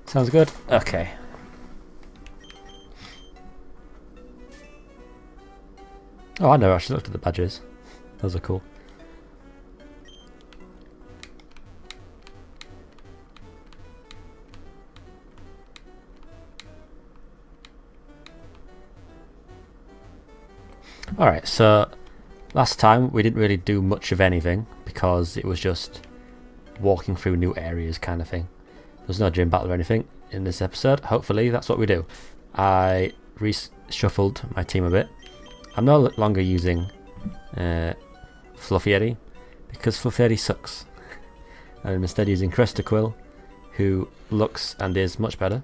Sounds good. Okay. Oh, I never actually looked at the badges. Those are cool. Alright, so last time we didn't really do much of anything because it was just walking through new areas kind of thing. There's no gym battle or anything in this episode. Hopefully that's what we do. I reshuffled my team a bit. I'm no longer using Fluffy Eddie because Fluffy Eddie sucks. I'm instead using Cresta Quill, who looks and is much better,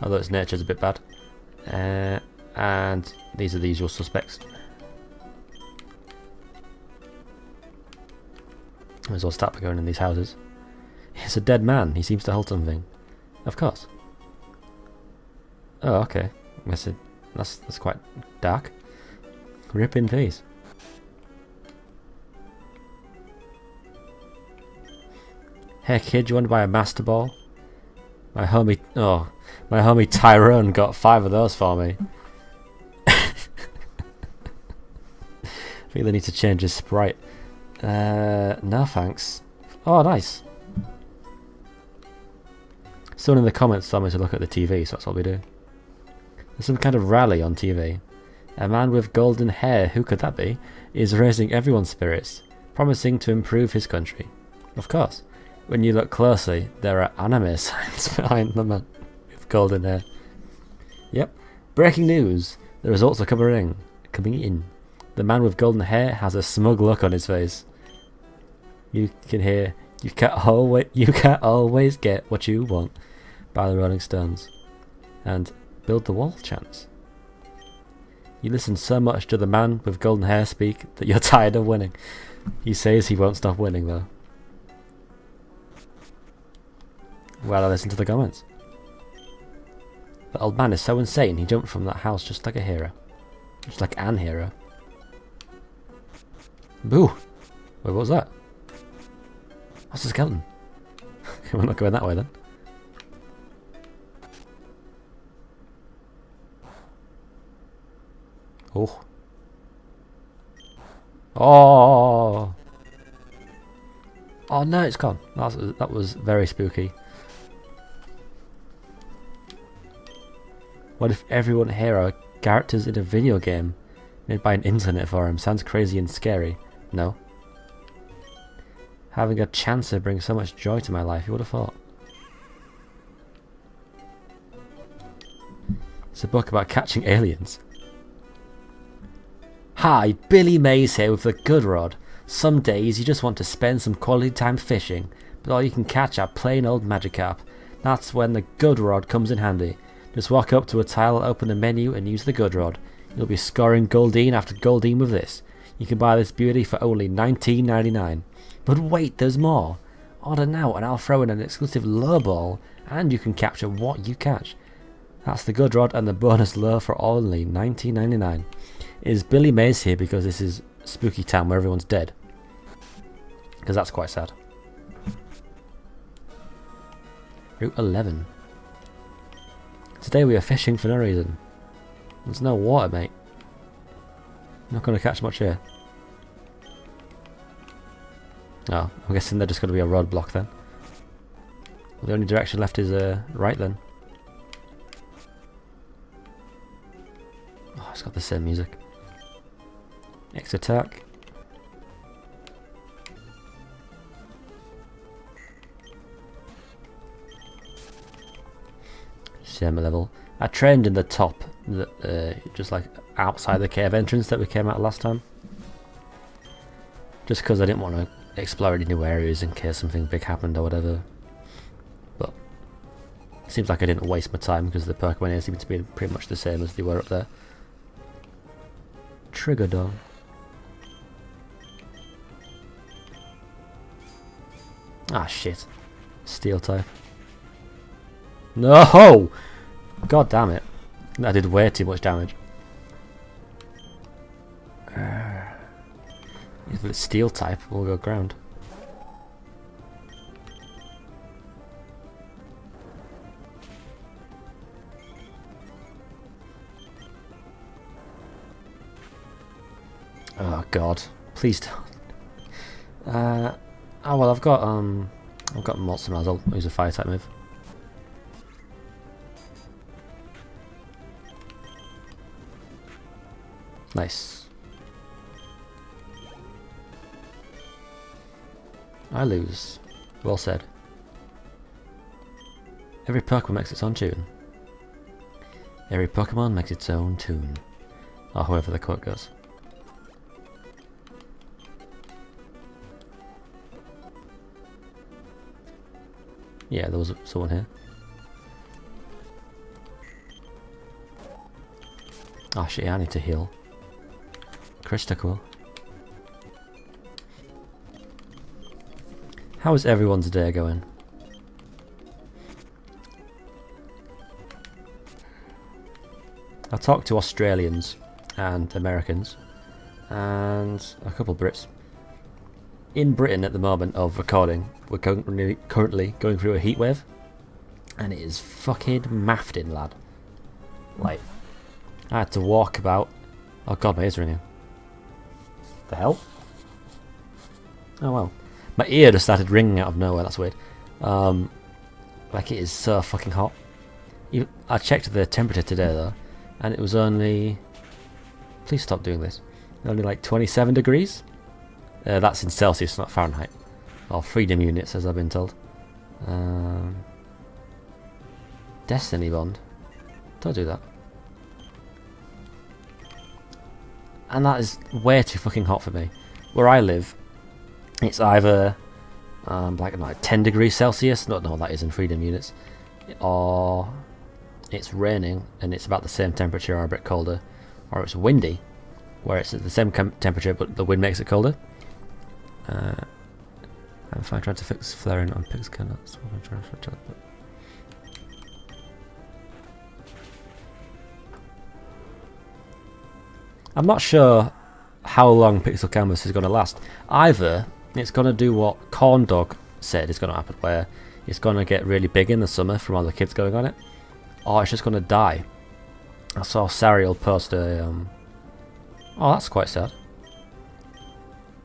although its nature's a bit bad. And these are the usual suspects. Might as well start by going in these houses. It's a dead man. He seems to hold something. Of course. Oh, okay. I guess that's quite dark. Rip in peace. Hey kid, you want to buy a master ball? My homie Tyrone got 5 of those for me. I think they need to change his sprite. No thanks. Oh, nice. Someone in the comments told me to look at the TV, so that's what we do. There's some kind of rally on TV. A man with golden hair, who could that be, is raising everyone's spirits, promising to improve his country. Of course. When you look closely, there are anime signs behind the man with golden hair. Yep. Breaking news. The results are coming in. The man with golden hair has a smug look on his face. You can hear, you can't always get what you want by the Rolling Stones. And build the wall chants. You listen so much to the man with golden hair speak that you're tired of winning. He says he won't stop winning though. Well, I listen to the comments. The old man is so insane he jumped from that house just like a hero. Just like an hero. Boo! Wait, what was that? What's the skeleton? We're not going that way then. Oh. Oh! Oh no, it's gone. That was very spooky. What if everyone here are characters in a video game made by an internet forum? Sounds crazy and scary. No. Having a chancer brings so much joy to my life, you would have thought. It's a book about catching aliens. Hi, Billy Mays here with the Good Rod. Some days you just want to spend some quality time fishing, but all you can catch are plain old Magikarp. That's when the Good Rod comes in handy. Just walk up to a tile, open the menu and use the Good Rod. You'll be scoring Goldeen after Goldeen with this. You can buy this beauty for only $19.99. But wait, there's more. Order now and I'll throw in an exclusive lure ball and you can capture what you catch. That's the Good Rod and the bonus lure for only $19.99. Is Billy Mays here because this is Spooky Town where everyone's dead? Because that's quite sad. Route 11. Today we are fishing for no reason. There's no water, mate. Not going to catch much here. Oh, I'm guessing they're just going to be a roadblock then. Well, the only direction left is right then. Oh, it's got the same music. X attack. Same level. I trained in the top, just like outside the cave entrance that we came out last time. Just because I didn't want to explore any new areas in case something big happened or whatever. But it seems like I didn't waste my time because the Pokemon here seem to be pretty much the same as they were up there. Trigger Dog. Ah shit. Steel type. No! God damn it. That did way too much damage. If it's steel type, we'll go ground. Oh god, please don't. Oh well, I've got Monster Mars. I'll use a fire type move. Nice. I lose. Well said. Every Pokemon makes its own tune. Every Pokemon makes its own tune. Or however the quote goes. Yeah, there was someone here. Oh shit, I need to heal. Critical. How is everyone's day going? I talked to Australians and Americans and a couple of Brits. In Britain at the moment of recording, we're currently going through a heat wave, and it is fucking mafting, lad. Like, I had to walk about. Oh god, my ears ringing. The hell? Oh wow, my ear just started ringing out of nowhere. That's weird. Like, it is so fucking hot. I checked the temperature today though, and it was only. Please stop doing this. Only like 27 degrees. That's in Celsius, not Fahrenheit. Or freedom units, as I've been told. Destiny Bond. Don't do that. And that is way too fucking hot for me. Where I live, it's either like 10 degrees Celsius. No, that is in freedom units. Or it's raining and it's about the same temperature or a bit colder. Or it's windy, where it's at the same temperature but the wind makes it colder. I'm fine trying to fix flaring on Pixel. That's what I'm trying to but I'm not sure how long Pixel Canvas is going to last. Either it's going to do what Corn Dog said is going to happen, where it's going to get really big in the summer from all the kids going on it, or it's just going to die. I saw Sariel post a oh, that's quite sad.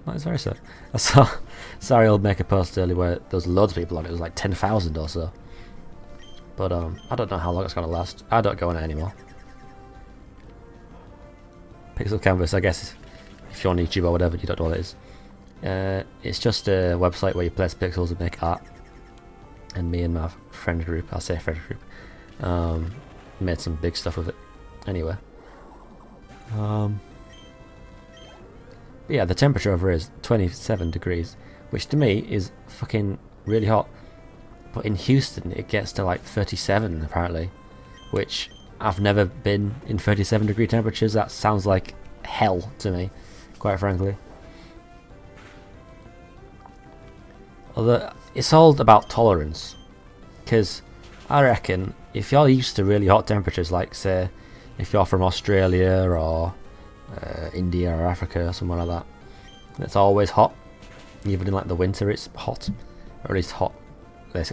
That is very sad. I saw Sariel make a post earlier where there was loads of people on it. It was like 10,000 or so. But I don't know how long it's going to last. I don't go on it anymore. Pixel Canvas, I guess, if you're on YouTube or whatever, you don't know what it is. It's just a website where you place pixels and make art. And me and my friend group, I'll say friend group, made some big stuff with it. Anyway. Yeah, the temperature over here is 27 degrees, which to me is fucking really hot. But in Houston, it gets to like 37 apparently, which I've never been in 37 degree temperatures. That sounds like hell to me, quite frankly. Although it's all about tolerance, because I reckon if you're used to really hot temperatures, like say if you're from Australia or India or Africa or somewhere like that, it's always hot. Even in like the winter it's hot, or at least hot.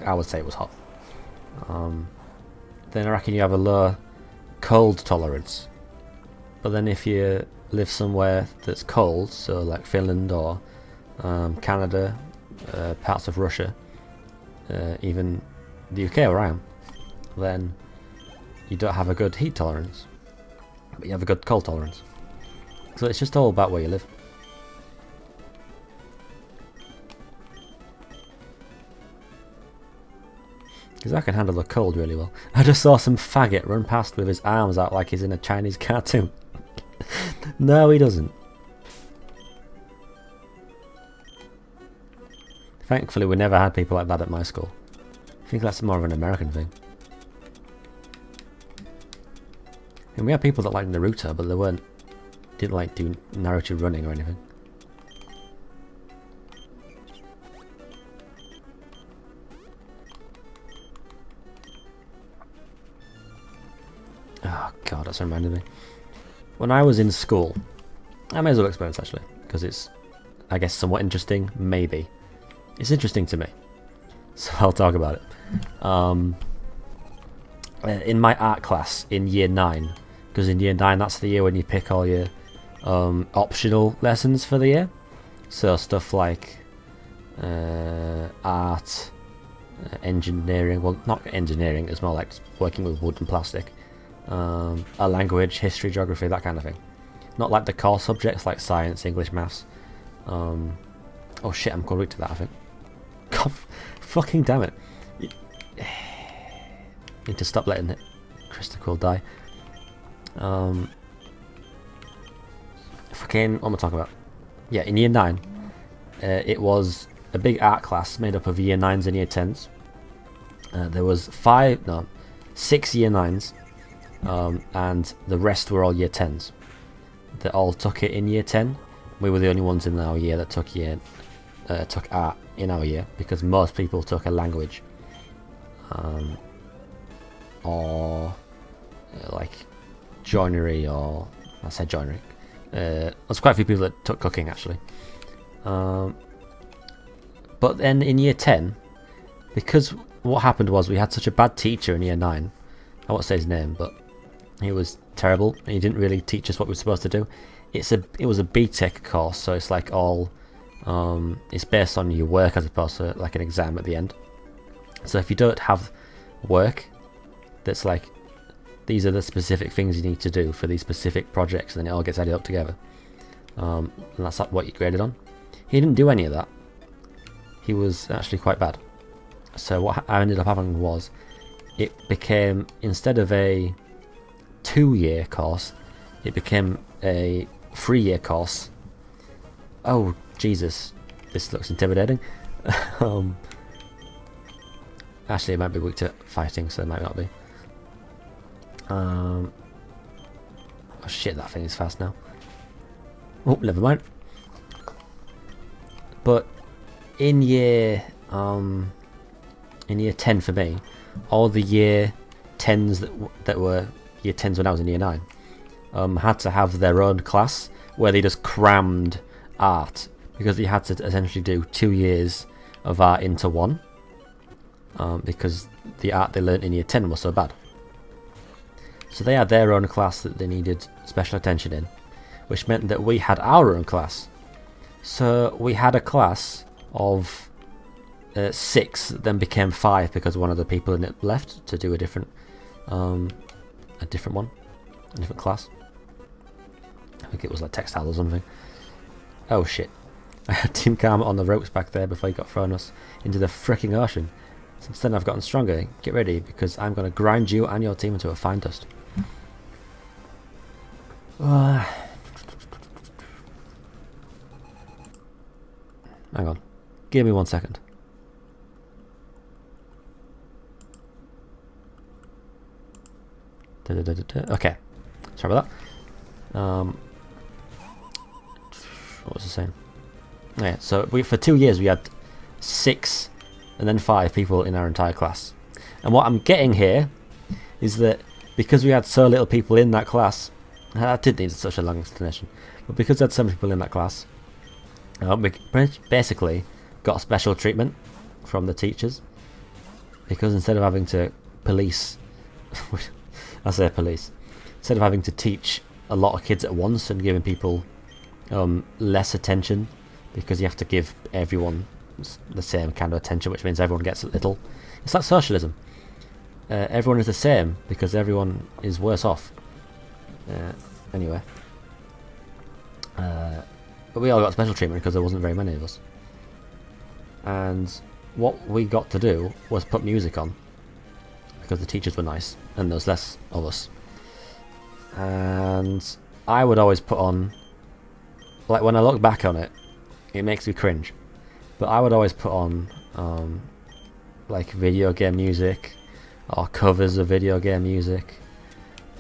I would say it was hot. Then I reckon you have a lower cold tolerance. But then if you live somewhere that's cold, so like Finland or Canada, parts of Russia, even the UK where I am, then you don't have a good heat tolerance, but you have a good cold tolerance. So it's just all about where you live. Because I can handle the cold really well. I just saw some faggot run past with his arms out like he's in a Chinese cartoon. No, he doesn't. Thankfully, we never had people like that at my school. I think that's more of an American thing. And we had people that liked Naruto, but they didn't like do Naruto running or anything. Oh god, that's reminded me. When I was in school, I may as well explain this actually, because it's, I guess, somewhat interesting, maybe. It's interesting to me, so I'll talk about it. In my art class in year 9, because in year 9 that's the year when you pick all your optional lessons for the year. So stuff like art, engineering, well not engineering, it's more like working with wood and plastic, a language, history, geography, that kind of thing. Not like the core subjects like science, English, maths. Oh shit, I'm quite weak to that, I think. God, fucking damn it. Need to stop letting Krista Quill die. Fucking, what am I talking about? Yeah, in year 9, it was a big art class made up of year 9s and year 10s. There was 6 year 9s, and the rest were all year 10s. They all took it in year 10. We were the only ones in our year that took art in our year, because most people took a language, or like joinery, or I said joinery. There's quite a few people that took cooking actually. But then in year 10, because what happened was we had such a bad teacher in year 9. I won't say his name, but he was terrible. He didn't really teach us what we were supposed to do. It was a BTEC course, so it's like all it's based on your work as opposed to like an exam at the end. So if you don't have work that's like, these are the specific things you need to do for these specific projects, and then it all gets added up together, and that's what you graded on. He didn't do any of that. He was actually quite bad. So what ended up happening was, it became, instead of a 2-year course, it became a 3-year course. Oh Jesus, this looks intimidating. Actually, it might be weak to fighting, so it might not be. Oh shit, that thing is fast now. Oh, never mind. But in year 10 for me, all the year 10s that were year 10s when I was in year 9 had to have their own class where they just crammed art, because they had to essentially do 2 years of art into one, because the art they learnt in year 10 was so bad. So they had their own class that they needed special attention in, which meant that we had our own class. So we had a class of 6 that then became 5 because one of the people in it left to do a different class. I think it was like textile or something. Oh shit. I had Team Karma on the ropes back there before he got thrown us into the fricking ocean. Since then I've gotten stronger. Get ready, because I'm going to grind you and your team into a fine dust. Hang on. Give me 1 second. Okay. Sorry about that. What was I saying? Yeah, so for 2 years we had 6 and then 5 people in our entire class. And what I'm getting here is that because we had so little people in that class, I did need such a long explanation, but because we had so many people in that class, we basically got special treatment from the teachers, because instead of having to police, I say police, instead of having to teach a lot of kids at once and giving people less attention, because you have to give everyone the same kind of attention, which means everyone gets a little. It's like socialism. Everyone is the same because everyone is worse off. Anyway, but we all got special treatment because there wasn't very many of us. And what we got to do was put music on, because the teachers were nice and there was less of us. And I would always put on, like when I look back on it, it makes me cringe, but I would always put on like video game music, or covers of video game music,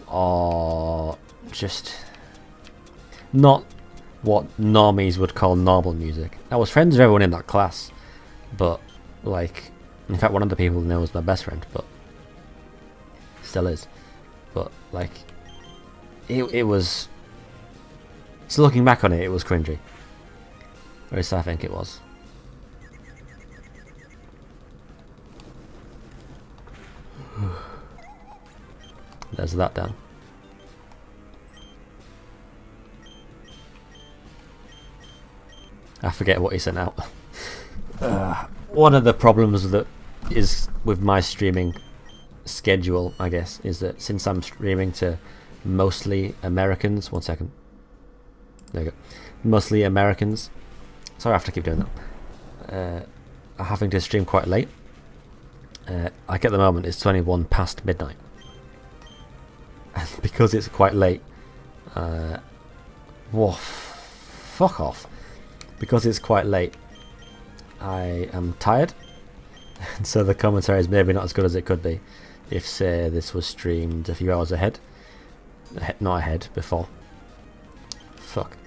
or just not what normies would call normal music. I was friends with everyone in that class, but like, in fact one of the people I know was my best friend, but still is. But like, it was, so looking back on it, it was cringy. Or at least I think it was. There's that down. I forget what he sent out. One of the problems that is with my streaming schedule, I guess, is that since I'm streaming to mostly Americans, 1 second, there you go, mostly Americans, sorry I have to keep doing that, are having to stream quite late. Like at the moment it's 21 past midnight, and because it's quite late, whoa, fuck off, because it's quite late I am tired, and so the commentary is maybe not as good as it could be if, say, this was streamed a few hours ahead. Not ahead, before. Fuck.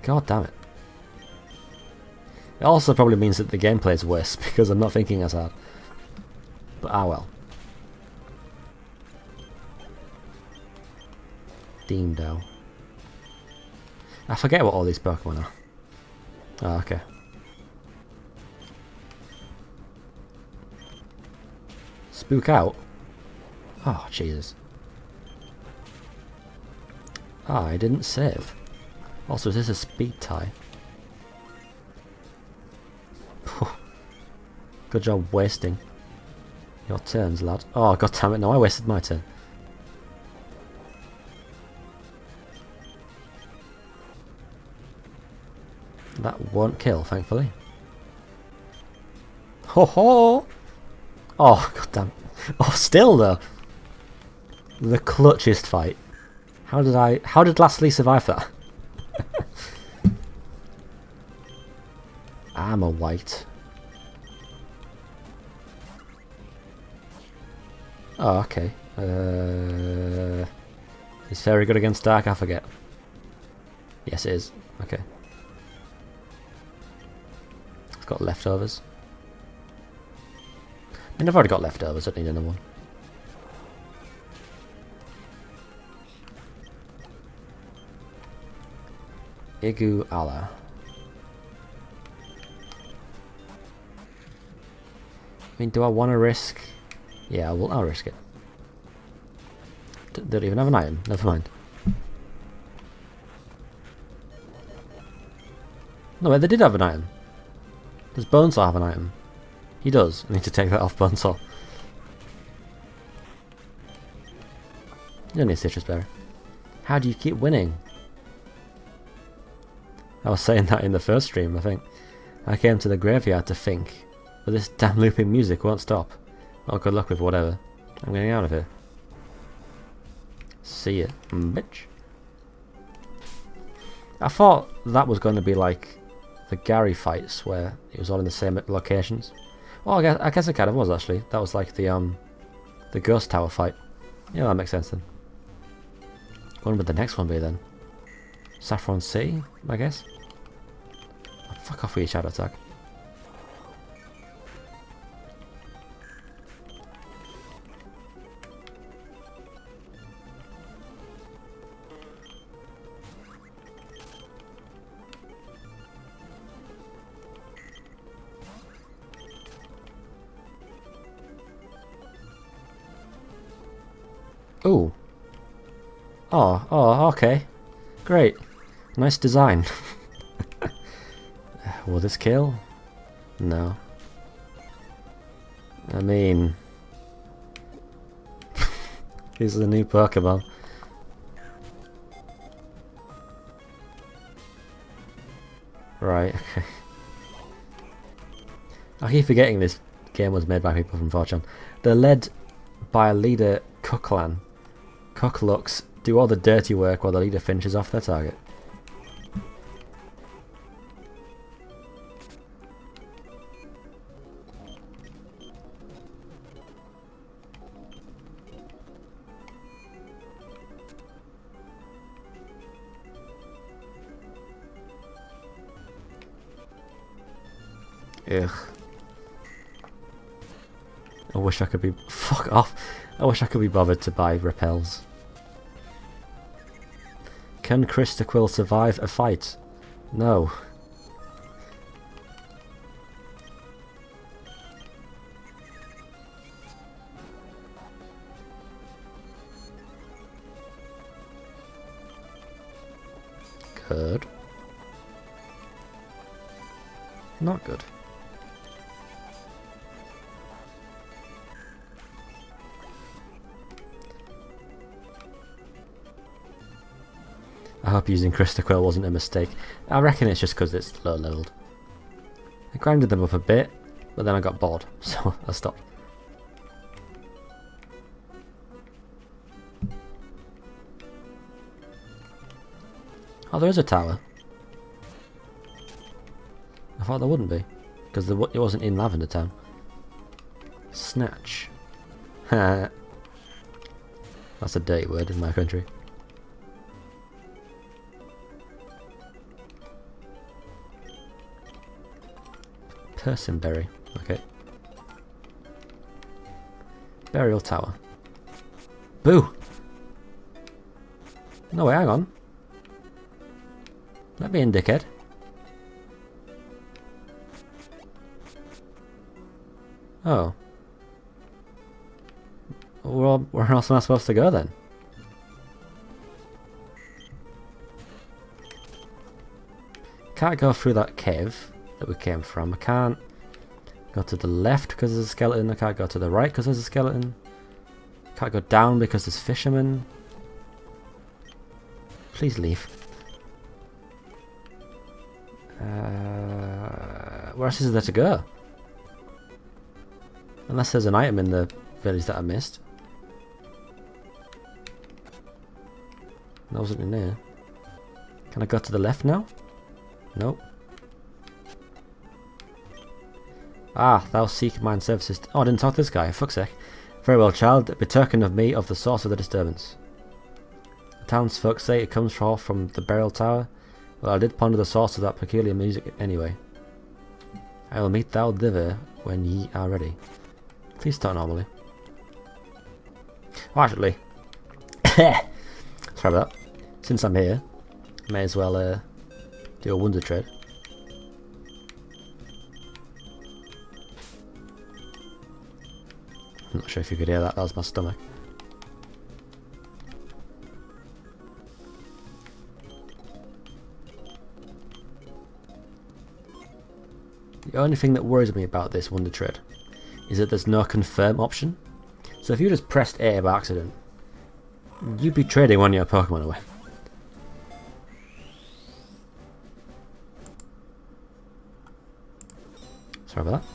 God damn it. It also probably means that the gameplay is worse because I'm not thinking as hard. But ah well. Deemdo. I forget what all these Pokemon are. Oh, okay. Spook out? Oh, Jesus. Ah, I didn't save. Also, is this a speed tie? Good job wasting your turns, lad. Oh, god damn it, no, I wasted my turn. That won't kill, thankfully. Ho ho! Oh, god damn. Oh, still though. The clutchest fight. How did Lastly survive that? Armor white. Oh, okay. Is Fairy good against Dark? I forget. Yes, it is. Okay. It's got leftovers. I mean, I've already got leftovers, I don't need another one. Igu Allah. I mean, do I want to risk? Yeah, I'll risk it. Don't even have an item. Never mind. No, wait, they did have an item. Does Bonesaw have an item? He does. I need to take that off Bonesaw. You don't need Citrus Berry. How do you keep winning? I was saying that in the first stream, I think. I came to the graveyard to think, but this damn looping music won't stop. Well, good luck with whatever. I'm getting out of here. See ya, bitch. I thought that was going to be like the Gary fights, where it was all in the same locations. Well, I guess it kind of was actually. That was like the Ghost Tower fight. Yeah, that makes sense then. When would the next one be then? Saffron City, I guess. Oh, fuck off with your shadow attack. Ooh. Oh, okay. Great. Nice design. Will this kill? No. I mean... These are the new Pokemon. Right, okay. I keep forgetting this game was made by people from 4chan. They're led by a leader, Cooklan. Cooklooks do all the dirty work while the leader finishes off their target. Ugh. I wish I could be... Fuck off! I wish I could be bothered to buy repels. Can Christaquill survive a fight? No. Good. Not good. I hope using Crystal Quill wasn't a mistake. I reckon it's just because it's low leveled. I grinded them up a bit, but then I got bored, so I stopped. Oh, there is a tower. I thought there wouldn't be, because it wasn't in Lavender Town. Snatch. That's a dirty word in my country. Personberry. Okay. Burial Tower. Boo! No way, hang on. Let me in, dickhead. Oh. Well, where else am I supposed to go then? Can't go through that cave that we came from. I can't go to the left because there's a skeleton. I can't go to the right because there's a skeleton. Can't go down because there's fishermen. Please leave. Where else is there to go? Unless there's an item in the village that I missed. That wasn't in there. Can I go to the left now? Nope. Ah, thou seek mine services. Oh, I didn't talk to this guy. Fuck's sake. Very well, child. Betoken of me of the source of the disturbance. The townsfolk say it comes forth from the burial tower. Well, I did ponder the source of that peculiar music anyway. I will meet thou thither when ye are ready. Please start normally. Oh, actually, sorry about that. Since I'm here, may as well do a wonder trade. I'm not sure if you could hear that. That was my stomach. The only thing that worries me about this wonder trade is that there's no confirm option. So if you just pressed A by accident, you'd be trading one of your Pokemon away. Sorry about that.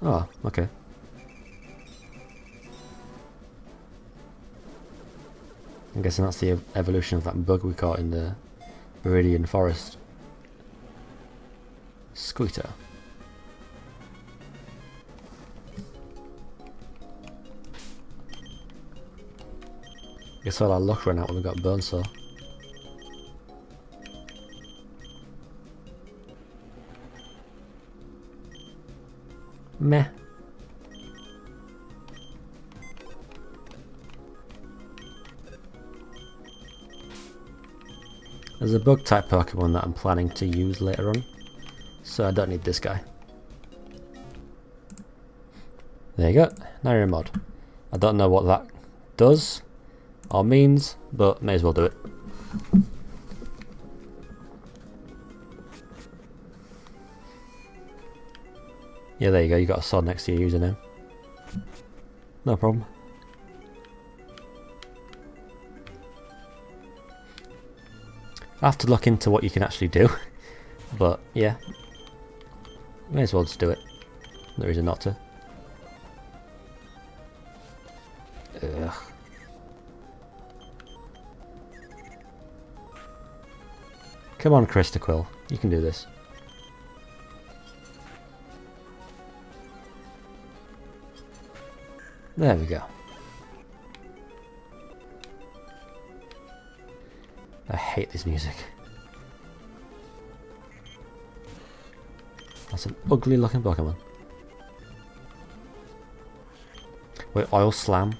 Oh, okay. I'm guessing that's the evolution of that bug we caught in the Meridian Forest. Squeeter. Guess all our luck ran out when we got Bonesaw. Meh. There's a bug type Pokemon that I'm planning to use later on, so I don't need this guy. There you go, now you're a mod. I don't know what that does or means, but may as well do it. Yeah, there you go, you got a sword next to your username. No problem. I have to look into what you can actually do, but yeah, may as well just do it. No reason not to. Ugh. Come on, Crystal Quill, you can do this. There we go. I hate this music. That's an ugly looking Pokemon. Wait, Oil Slam?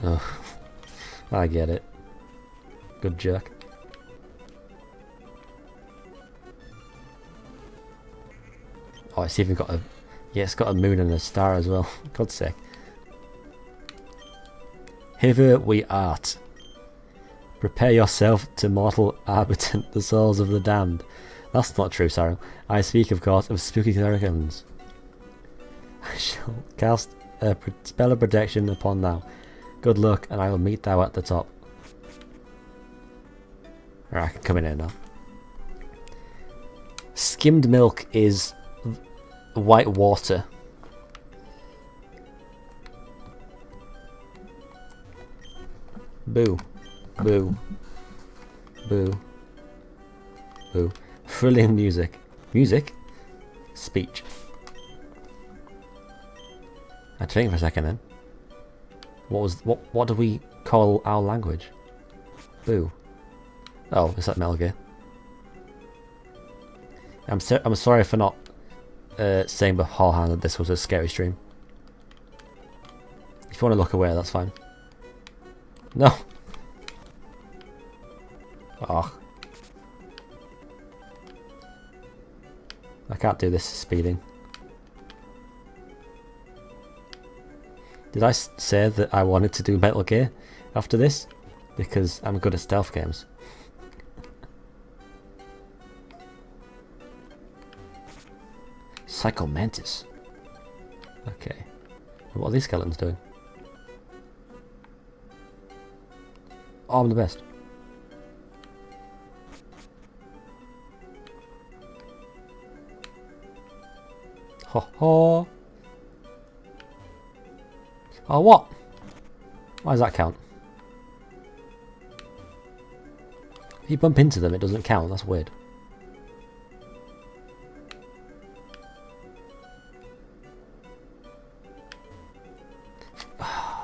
Oh, I get it. Good jerk. Oh, it's even got a... Yeah, it's got a moon and a star as well. God's sake. Hither we art. Prepare yourself to mortal arbitrate the souls of the damned. That's not true, Sarah. I speak, of course, of spooky curriculums. I shall cast a spell of protection upon thou. Good luck, and I will meet thou at the top. Alright, I can come in here now. Skimmed milk is white water. Boo. Boo. Boo. Boo. Thrilling music. Music? Speech. I had to think for a second then. What do we call our language? Boo. Oh, is that Metal Gear? I'm sorry for not saying beforehand that this was a scary stream. If you want to look away, that's fine. No. Oh. I can't do this speeding. Did I say that I wanted to do Metal Gear after this? Because I'm good at stealth games. Psycho Mantis. Okay. What are these skeletons doing? Oh, I'm the best. Ho ho. Oh, what? Why does that count? If you bump into them, it doesn't count. That's weird.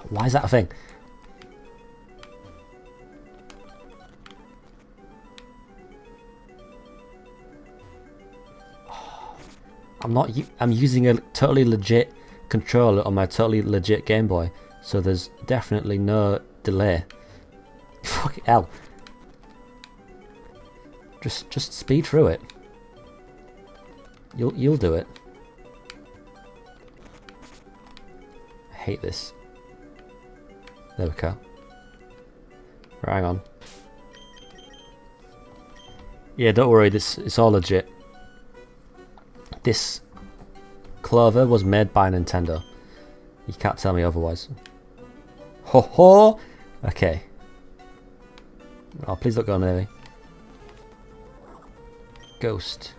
Why is that a thing? I'm using a totally legit controller on my totally legit Game Boy, so there's definitely no delay. Fucking hell. Just speed through it. You'll do it. I hate this. There we go. Right, hang on. Yeah, don't worry, it's all legit. This Clover was made by Nintendo. You can't tell me otherwise. Ho ho! Okay. Oh, please don't go near me. Ghost.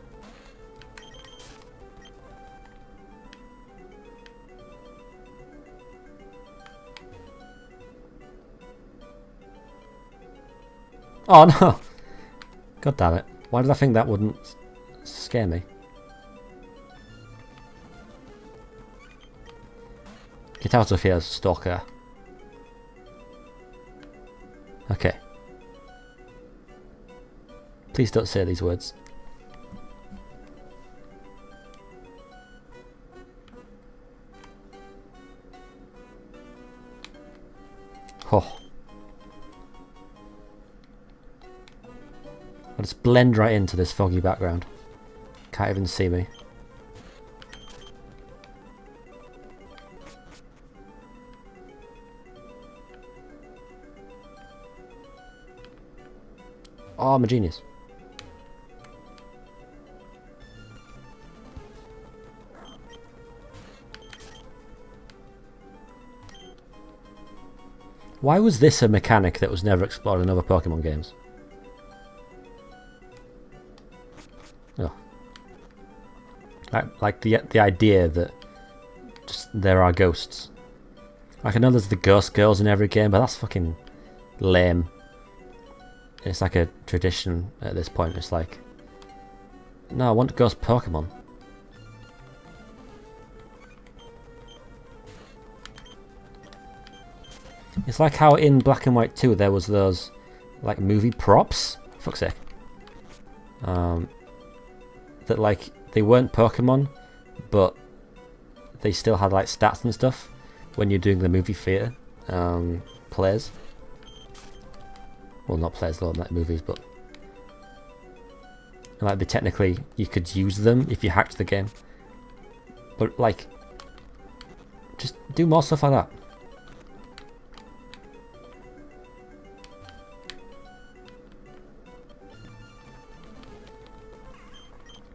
Oh no! God damn it. Why did I think that wouldn't scare me? Get out of here, stalker. Okay. Please don't say these words. Oh. I'll just blend right into this foggy background. Can't even see me. Oh, I'm a genius. Why was this a mechanic that was never explored in other Pokemon games? Oh. Like the idea that just there are ghosts. Like I know there's the ghost girls in every game, but that's fucking lame. It's like a tradition at this point. It's like, no, I want ghost Pokemon. It's like how in Black and White 2 there was those like movie props. Fuck's sake. That like they weren't Pokemon, but they still had like stats and stuff when you're doing the movie theatre plays. Well, not plays though, like movies, but like they technically you could use them if you hacked the game. But like, just do more stuff like that.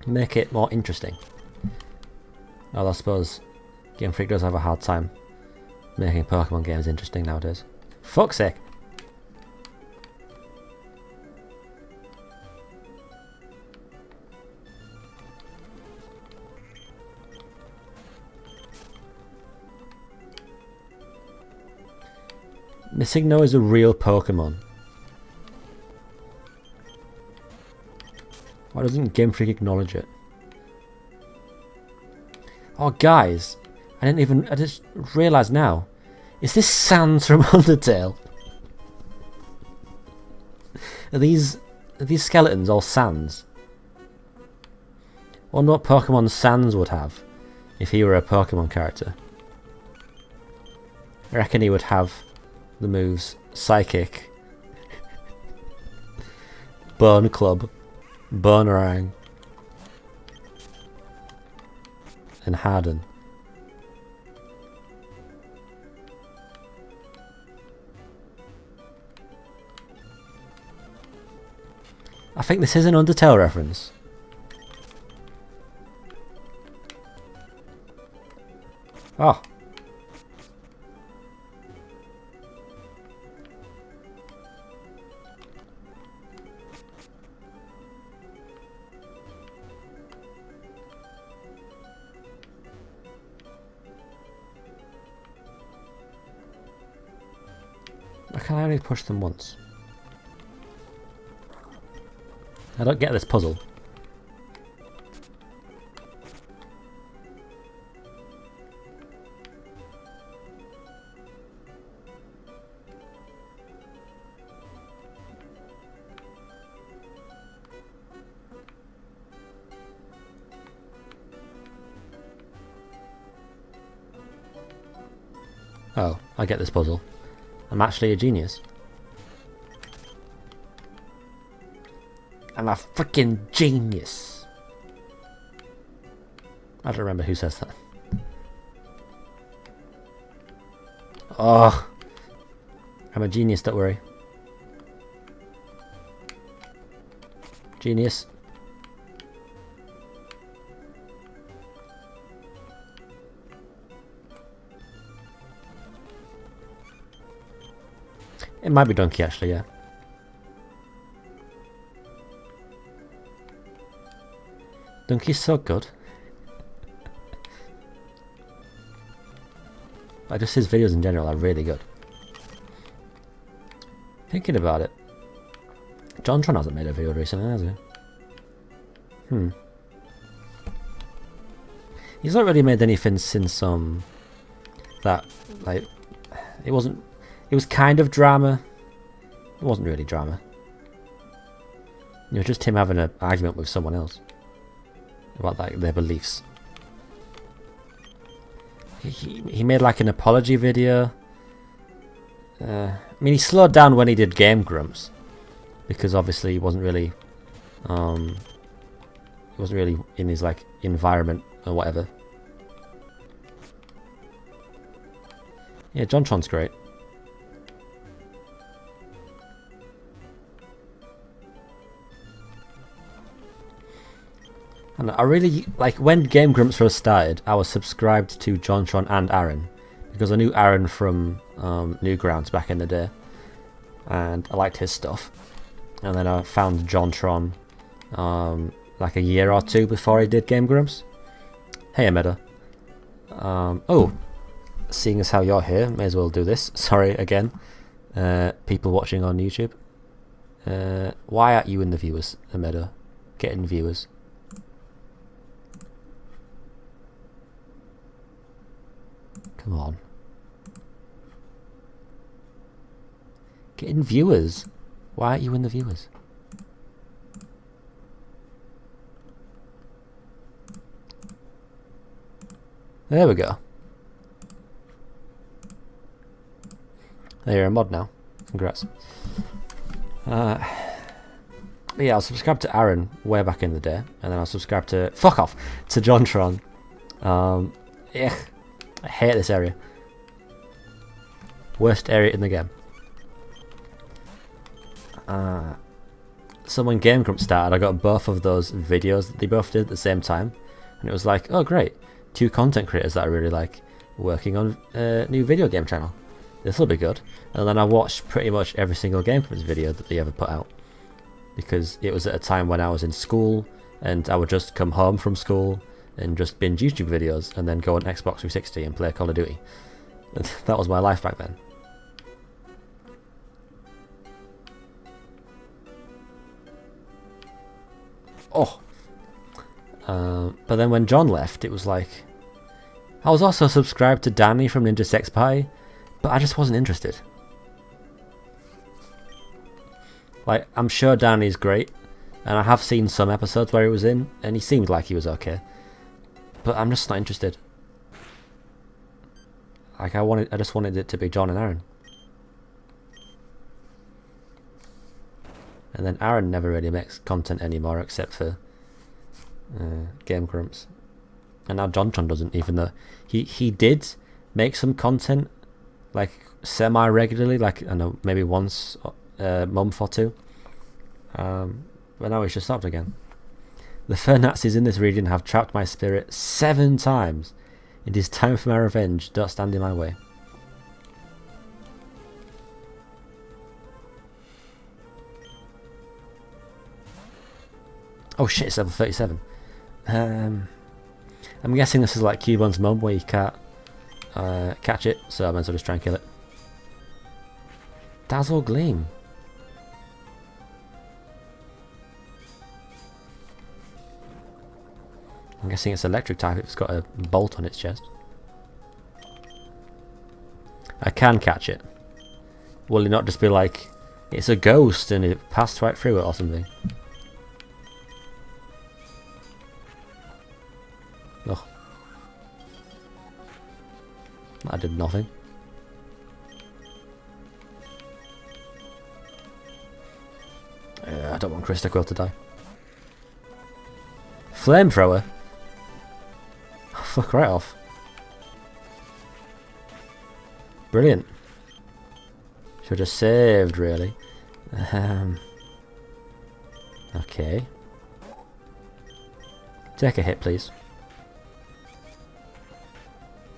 Make it more interesting. Although I suppose Game Freak does have a hard time making Pokemon games interesting nowadays. Fuck's sake! Missigno is a real Pokemon. Why doesn't Game Freak acknowledge it? Oh guys, I just realised now. Is this Sans from Undertale? Are these skeletons all Sans? I wonder what Pokemon Sans would have if he were a Pokemon character. I reckon he would have the moves Psychic, Bone Club, Bonerang, and Harden. I think this is an Undertale reference. Oh. Why can I only push them once? I don't get this puzzle. Oh, I get this puzzle. I'm actually a genius. I'm a freaking genius. I don't remember who says that. Oh, I'm a genius, don't worry. Genius. It might be Donkey actually, yeah. Donkey's so good. Like just his videos in general are really good. Thinking about it, JonTron hasn't made a video recently, has he? He's not really made anything since that like it was kind of drama. It wasn't really drama. It was just him having an argument with someone else about like their beliefs. He made like an apology video. I mean, he slowed down when he did Game Grumps because obviously he wasn't really in his like environment or whatever. Yeah, JonTron's great. And I really, like, when Game Grumps first started, I was subscribed to JonTron and Aaron, because I knew Aaron from Newgrounds back in the day, and I liked his stuff. And then I found JonTron like a year or two before he did Game Grumps. Hey, Ameda. Oh, seeing as how you're here, may as well do this. Sorry again, people watching on YouTube. Why aren't you in the viewers, Ameda? Get in viewers. Come on. Get in viewers. Why aren't you in the viewers? There we go. You're a mod now. Congrats. But yeah, I was subscribed to Aaron way back in the day, and then I was subscribed to fuck off to JonTron. I hate this area. Worst area in the game. So when Game Grumps started, I got both of those videos that they both did at the same time, and it was like, oh great, 2 content creators that I really like working on a new video game channel. This will be good. And then I watched pretty much every single Game Grumps video that they ever put out, because it was at a time when I was in school, and I would just come home from school and just binge YouTube videos, and then go on Xbox 360 and play Call of Duty. That was my life back then. Oh. But then when John left, it was like, I was also subscribed to Danny from Ninja Sex Pie, but I just wasn't interested. Like, I'm sure Danny's great, and I have seen some episodes where he was in, and he seemed like he was okay, but I'm just not interested. Like, I just wanted it to be John and Aaron. And then Aaron never really makes content anymore, except for Game Grumps. And now John doesn't, even though he did make some content, like, semi-regularly, like, I don't know, maybe once a month or 2. But now he's just stopped again. The fur Nazis in this region have trapped my spirit 7 times. It is time for my revenge. Don't stand in my way. Oh shit, it's level 37. I'm guessing this is like Cubon's mum, where you can't catch it, so I might as well just try and kill it. Dazzle Gleam. I'm guessing it's electric type, it's got a bolt on its chest. I can catch it. Will it not just be like, it's a ghost and it passed right through it or something? Ugh. I did nothing. I don't want Krista Quill to die. Flamethrower? Oh, fuck right off. Brilliant. Should have saved, really. Okay. Take a hit, please.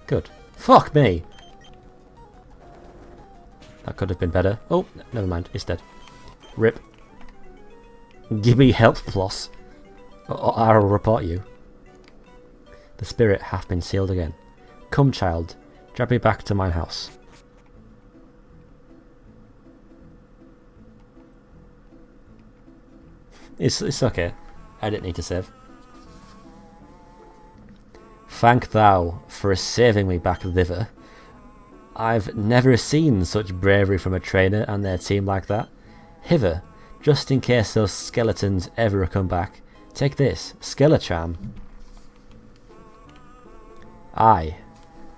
Good. Fuck me! That could have been better. Oh, never mind. It's dead. Rip. Give me help, Floss, or I will report you. The spirit hath been sealed again. Come, child. Drag me back to mine house. It's okay. I didn't need to save. Thank thou for saving me back thither. I've never seen such bravery from a trainer and their team like that. Hither, just in case those skeletons ever come back. Take this, Skelecharm. I,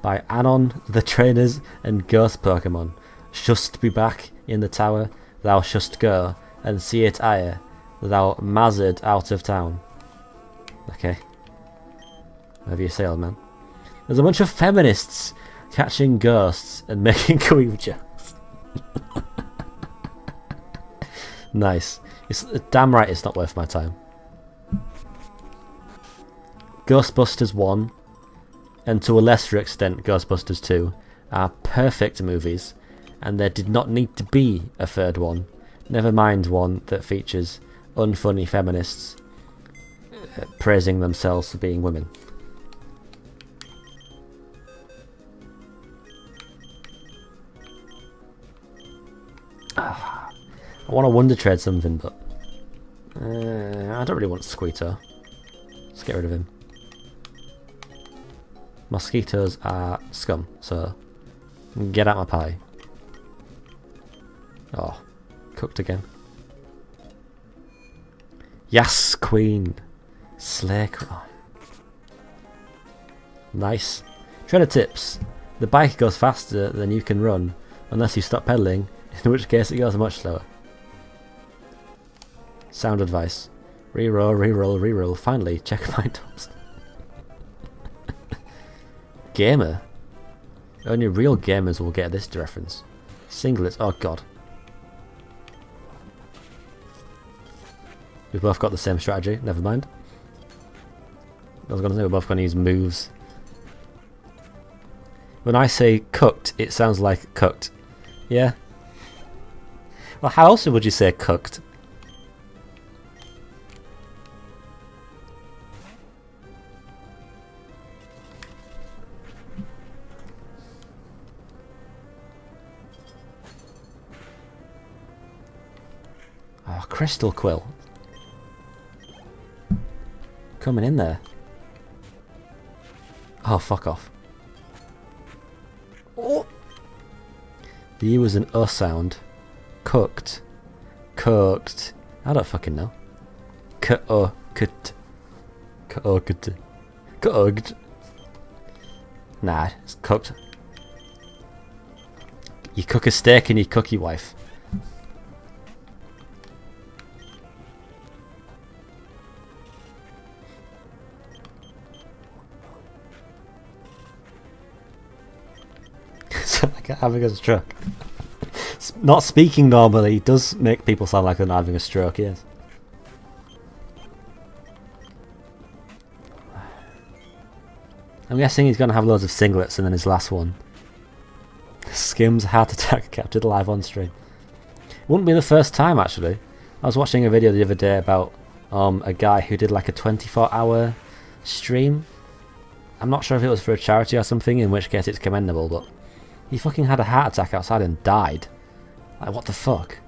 by Anon, the trainers and ghost Pokemon, shust be back in the tower, thou shust go, and see it ire, thou mazard out of town. Okay. Whatever you say, old man. There's a bunch of feminists catching ghosts and making queef jokes. Nice. It's damn right it's not worth my time. Ghostbusters 1, and to a lesser extent Ghostbusters 2, are perfect movies, and there did not need to be a third one. Never mind one that features unfunny feminists praising themselves for being women. I want to Wonder Trade something, but I don't really want Squeeto. Let's get rid of him. Mosquitoes are scum, so get out my pie. Oh, cooked again. Yes, Queen. Slay. Oh. Nice. Trainer tips. The bike goes faster than you can run, unless you stop pedaling, in which case it goes much slower. Sound advice. Reroll, reroll, reroll. Finally, check my tops. Gamer. Only real gamers will get this reference. Singlets. Oh god. We've both got the same strategy. Never mind. I was going to say we're both going to use moves. When I say cooked, it sounds like cooked. Yeah? Well, how else would you say cooked? Oh, crystal quill. Coming in there. Oh, fuck off. Oh. The U is an sound. Cooked. Cooked. I don't fucking know. Cooked. Cooked. Cooked. Nah, it's cooked. You cook a steak and you cook your wife. Like having a stroke. Not speaking normally does make people sound like they're not having a stroke, yes. I'm guessing he's going to have loads of singlets and then his last one. Skim's heart attack captured live on stream. Wouldn't be the first time actually. I was watching a video the other day about a guy who did like a 24-hour stream. I'm not sure if it was for a charity or something, in which case it's commendable, but he fucking had a heart attack outside and died. Like, what the fuck?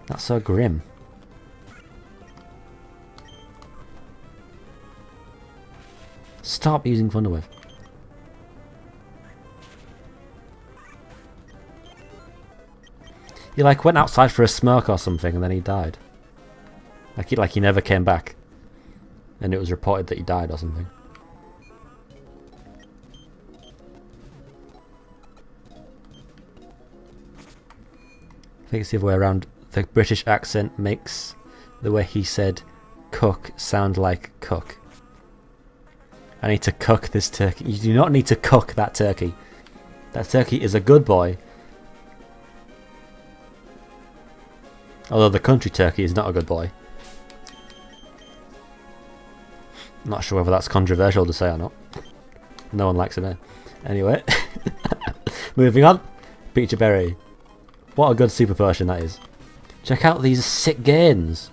That's so grim. Stop using Thunderwave. He like went outside for a smoke or something and then he died. Like he never came back. And it was reported that he died or something. I think it's the other way around. The British accent makes the way he said cook sound like cook. I need to cook this turkey. You do not need to cook that turkey. That turkey is a good boy. Although the country turkey is not a good boy. I'm not sure whether that's controversial to say or not. No one likes it there. Anyway. Moving on. Peachy Berry. What a good super potion that is. Check out these sick gains.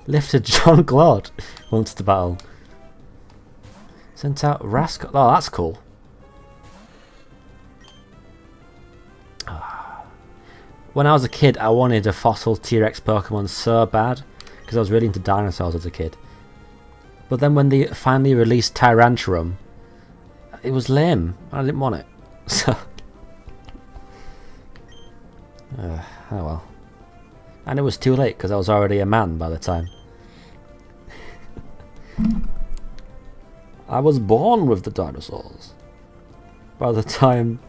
Lifted John Claude wants to battle. Sent out Rascal. Oh, that's cool. When I was a kid, I wanted a fossil T-Rex Pokemon so bad because I was really into dinosaurs as a kid. But then when they finally released Tyrantrum, it was lame. I didn't want it. So, oh well. And it was too late because I was already a man by the time. I was born with the dinosaurs. By the time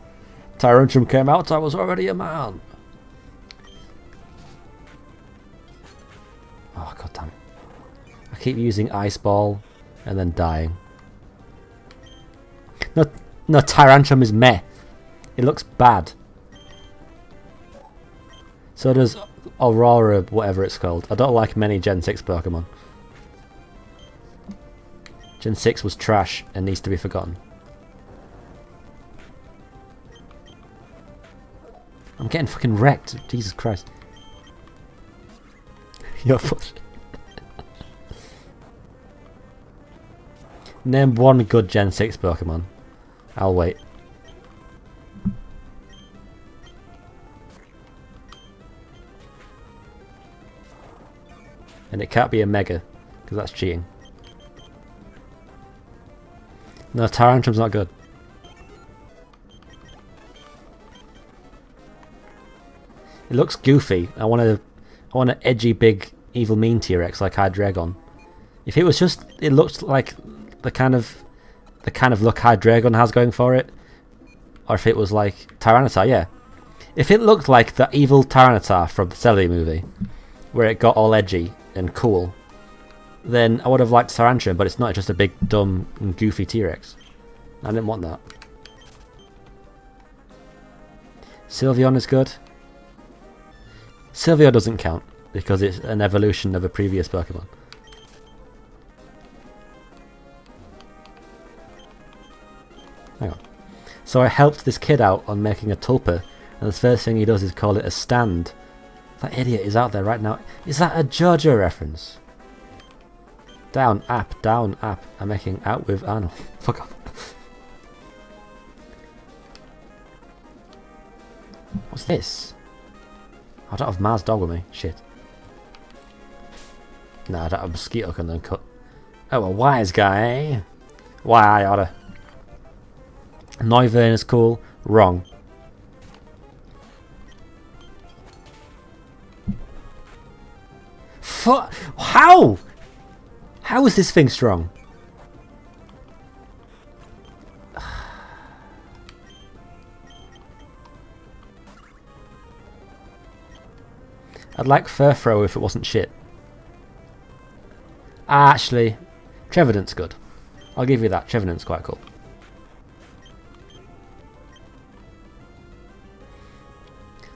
Tyrantrum came out, I was already a man. Oh, god damn it. I keep using Ice Ball and then dying. No, Tyrantrum is meh. It looks bad. So does Aurora, whatever it's called. I don't like many Gen 6 Pokemon. Gen 6 was trash and needs to be forgotten. I'm getting fucking wrecked. Jesus Christ. You're push. Name one good Gen 6 Pokemon. I'll wait. And it can't be a Mega, because that's cheating. No, Tyrantrum's not good. It looks goofy. I want an edgy, big, evil, mean T-Rex like Hydreigon. If it was just, it looked like the kind of look Hydreigon has going for it, or if it was like Tyranitar, yeah. If it looked like the evil Tyranitar from the Celebi movie, where it got all edgy and cool, then I would have liked Tyrantrum, but it's not, just a big, dumb, and goofy T-Rex. I didn't want that. Sylveon is good. Sylvia doesn't count because it's an evolution of a previous Pokemon. Hang on. So I helped this kid out on making a tulpa, and the first thing he does is call it a stand. That idiot is out there right now. Is that a JoJo reference? Down, app, I'm making out with Arnold. Fuck off. What's this? I don't have Mars Dog with me. Shit. Nah, I don't have a mosquito can then cut. Oh, a wise guy. Why I oughta. Noivern is cool. Wrong. How? How is this thing strong? I'd like Furthrow if it wasn't shit. Actually, Trevenant's good. I'll give you that. Trevenant's quite cool.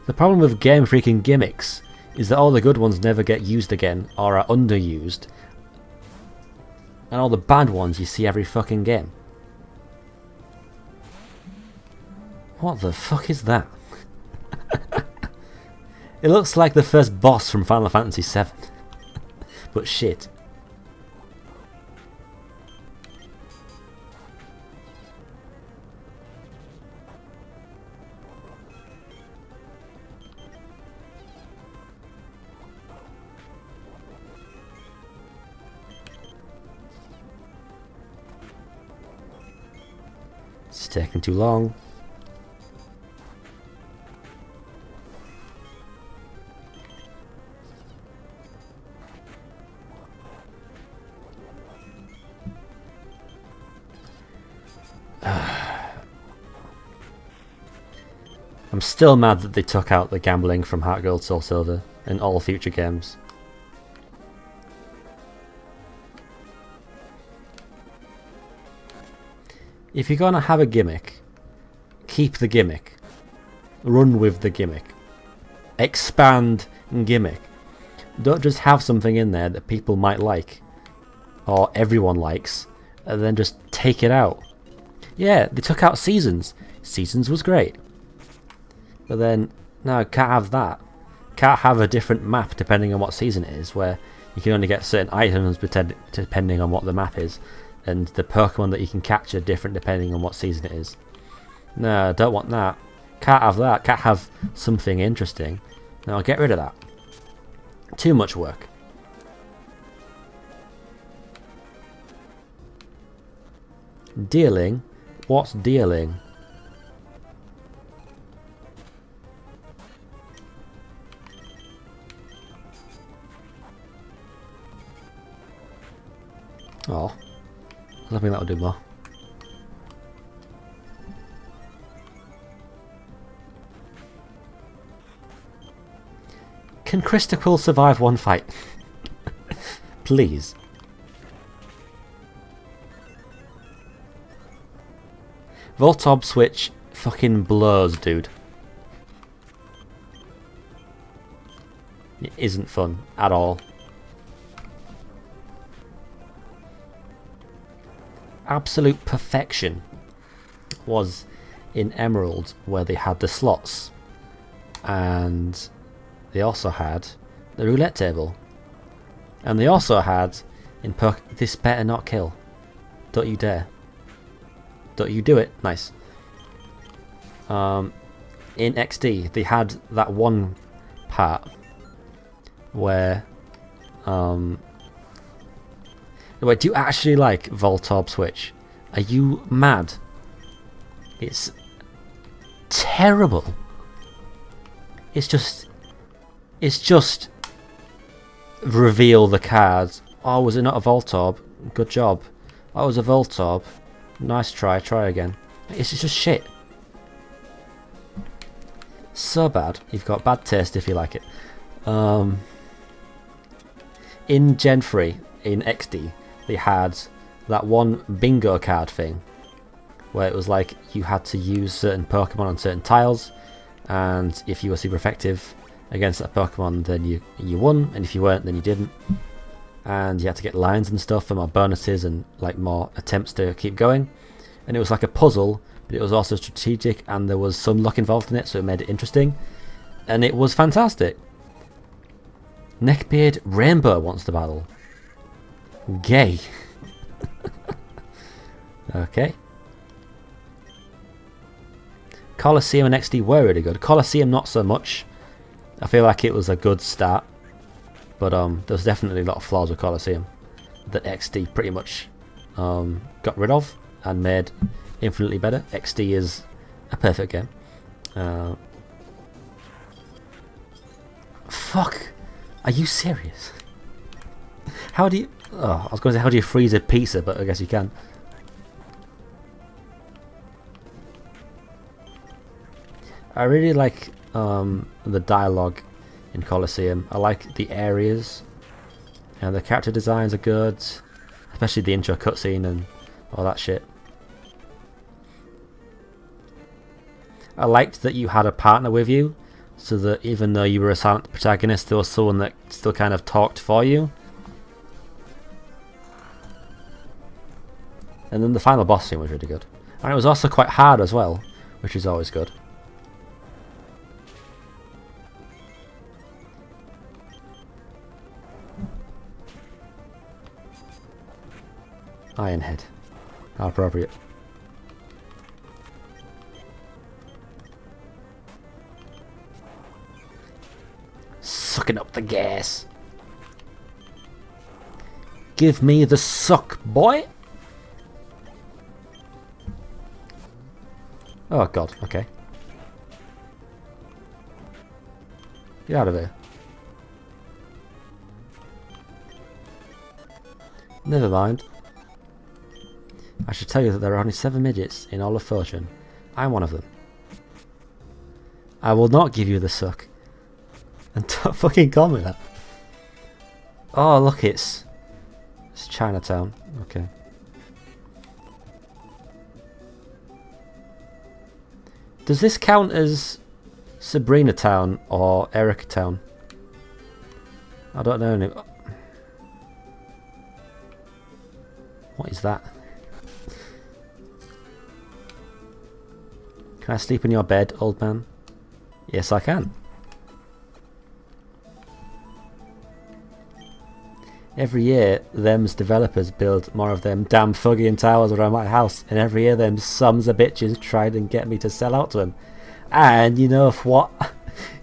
The problem with Game Freaking gimmicks is that all the good ones never get used again or are underused, and all the bad ones you see every fucking game. What the fuck is that? It looks like the first boss from Final Fantasy VII. But shit. It's taking too long. I'm still mad that they took out the gambling from Heart Gold Soul Silver in all future games. If you're gonna have a gimmick, keep the gimmick. Run with the gimmick. Expand gimmick. Don't just have something in there that people might like, or everyone likes, and then just take it out. Yeah, they took out Seasons. Seasons was great. But then, no, can't have that. Can't have a different map depending on what season it is, where you can only get certain items depending on what the map is, and the Pokemon that you can catch are different depending on what season it is. No, don't want that. Can't have that. Can't have something interesting. No, get rid of that. Too much work. Dealing? What's dealing? Oh, I was hoping that would do more. Can Christoquil survive one fight? Please. Voltorb switch fucking blows, dude. It isn't fun at all. Absolute perfection was in Emerald, where they had the slots, and they also had the roulette table, and they also had in this better not kill. Don't you dare. Don't you do it. Nice. In XD they had that one part where wait, do you actually like Voltorb Switch? Are you mad? It's terrible. It's just reveal the cards. Oh, was it not a Voltorb? Good job. Oh, it was a Voltorb. Nice try. Try again. It's just shit. So bad. You've got bad taste if you like it. In Gen 3, in XD, they had that one bingo card thing where it was like you had to use certain Pokemon on certain tiles, and if you were super effective against that Pokemon, then you won, and if you weren't, then you didn't. And you had to get lines and stuff for more bonuses and like more attempts to keep going. And it was like a puzzle, but it was also strategic, and there was some luck involved in it, so it made it interesting. And it was fantastic. Neckbeard Rainbow wants to battle. Gay. Okay. Colosseum and XD were really good. Colosseum not so much. I feel like it was a good start, but there was definitely a lot of flaws with Colosseum that XD pretty much got rid of and made infinitely better. XD is a perfect game. Fuck! Are you serious? How do you... Oh, I was going to say, how do you freeze a pizza, but I guess you can. I really like the dialogue in Colosseum. I like the areas, and the character designs are good, especially the intro cutscene and all that shit. I liked that you had a partner with you, so that even though you were a silent protagonist, there was someone that still kind of talked for you. And then the final boss scene was really good. And it was also quite hard as well, which is always good. Ironhead. How appropriate. Sucking up the gas. Give me the suck, boy. Oh god, okay. Get out of there. Never mind. I should tell you that there are only 7 midgets in all of Fortune. I'm one of them. I will not give you the suck. And don't fucking call me that. Oh look, it's Chinatown. Okay. Does this count as Sabrina Town or Erica Town? I don't know. What is that? Can I sleep in your bed, old man? Yes, I can. Every year, them's developers build more of them damn fucking towers around my house, and every year them sons of bitches tried and get me to sell out to them. And you know what?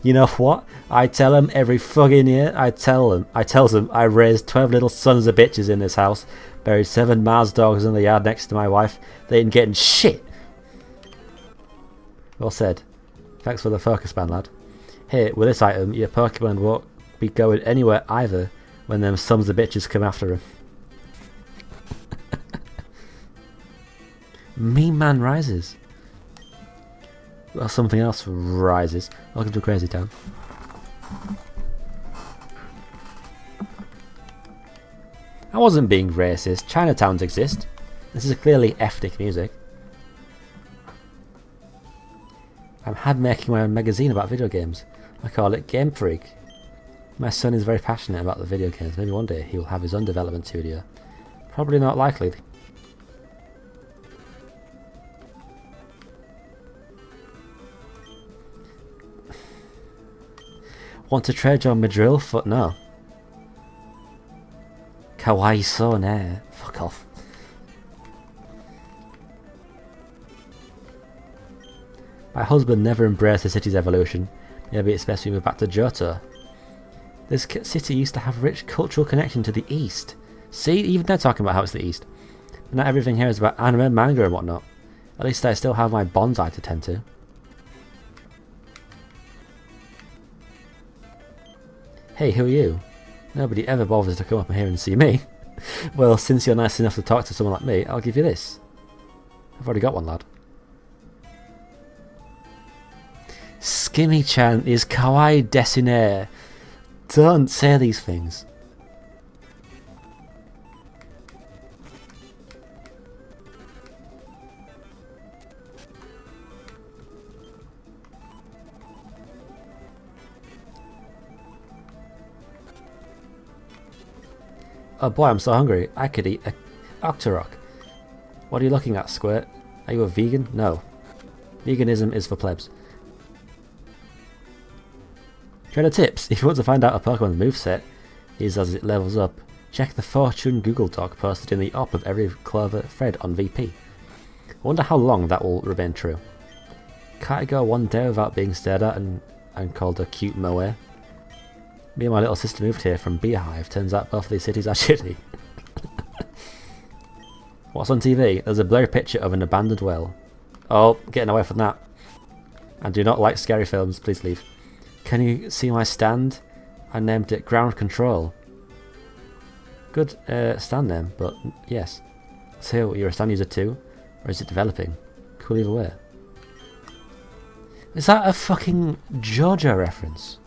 You know what? I tell them every fucking year. I tells them I raised 12 little sons of bitches in this house, buried 7 Mars dogs in the yard next to my wife. They ain't getting shit. Well said. Thanks for the focus ban, lad. Here, with this item, your Pokemon won't be going anywhere either when them sons of bitches come after him. Mean man rises. Well, something else rises. Welcome to Crazy Town. I wasn't being racist. Chinatowns exist. This is clearly ethnic music. I'm hand making my own magazine about video games. I call it Game Freak. My son is very passionate about the video games. Maybe one day he will have his own development studio. Probably not likely. Want to trade your Madrill foot? No. Kawaii so ne. Fuck off. My husband never embraced the city's evolution. Maybe it's best we move back to Johto. This city used to have rich cultural connection to the east. See, even they're talking about how it's the east. But not everything here is about anime, manga and whatnot. At least I still have my bonsai to tend to. Hey, who are you? Nobody ever bothers to come up here and see me. Well, since you're nice enough to talk to someone like me, I'll give you this. I've already got one, lad. Skimmy-chan is kawaii desune. Don't say these things. Oh boy, I'm so hungry. I could eat a Octorok. What are you looking at, Squirt? Are you a vegan? No. Veganism is for plebs. Trainer tips. If you want to find out a Pokemon's moveset is as it levels up, check the Fortune Google Doc posted in the op of every Clover thread on VP. I wonder how long that will remain true. Can't I go one day without being stared at and called a cute moe? Me and my little sister moved here from Beehive. Turns out both of these cities are shitty. What's on TV? There's a blurry picture of an abandoned well. Oh, getting away from that. I do not like scary films. Please leave. Can you see my stand? I named it Ground Control. Good stand name, but yes. So, you're a stand user too? Or is it developing? Cool either way. Is that a fucking JoJo reference?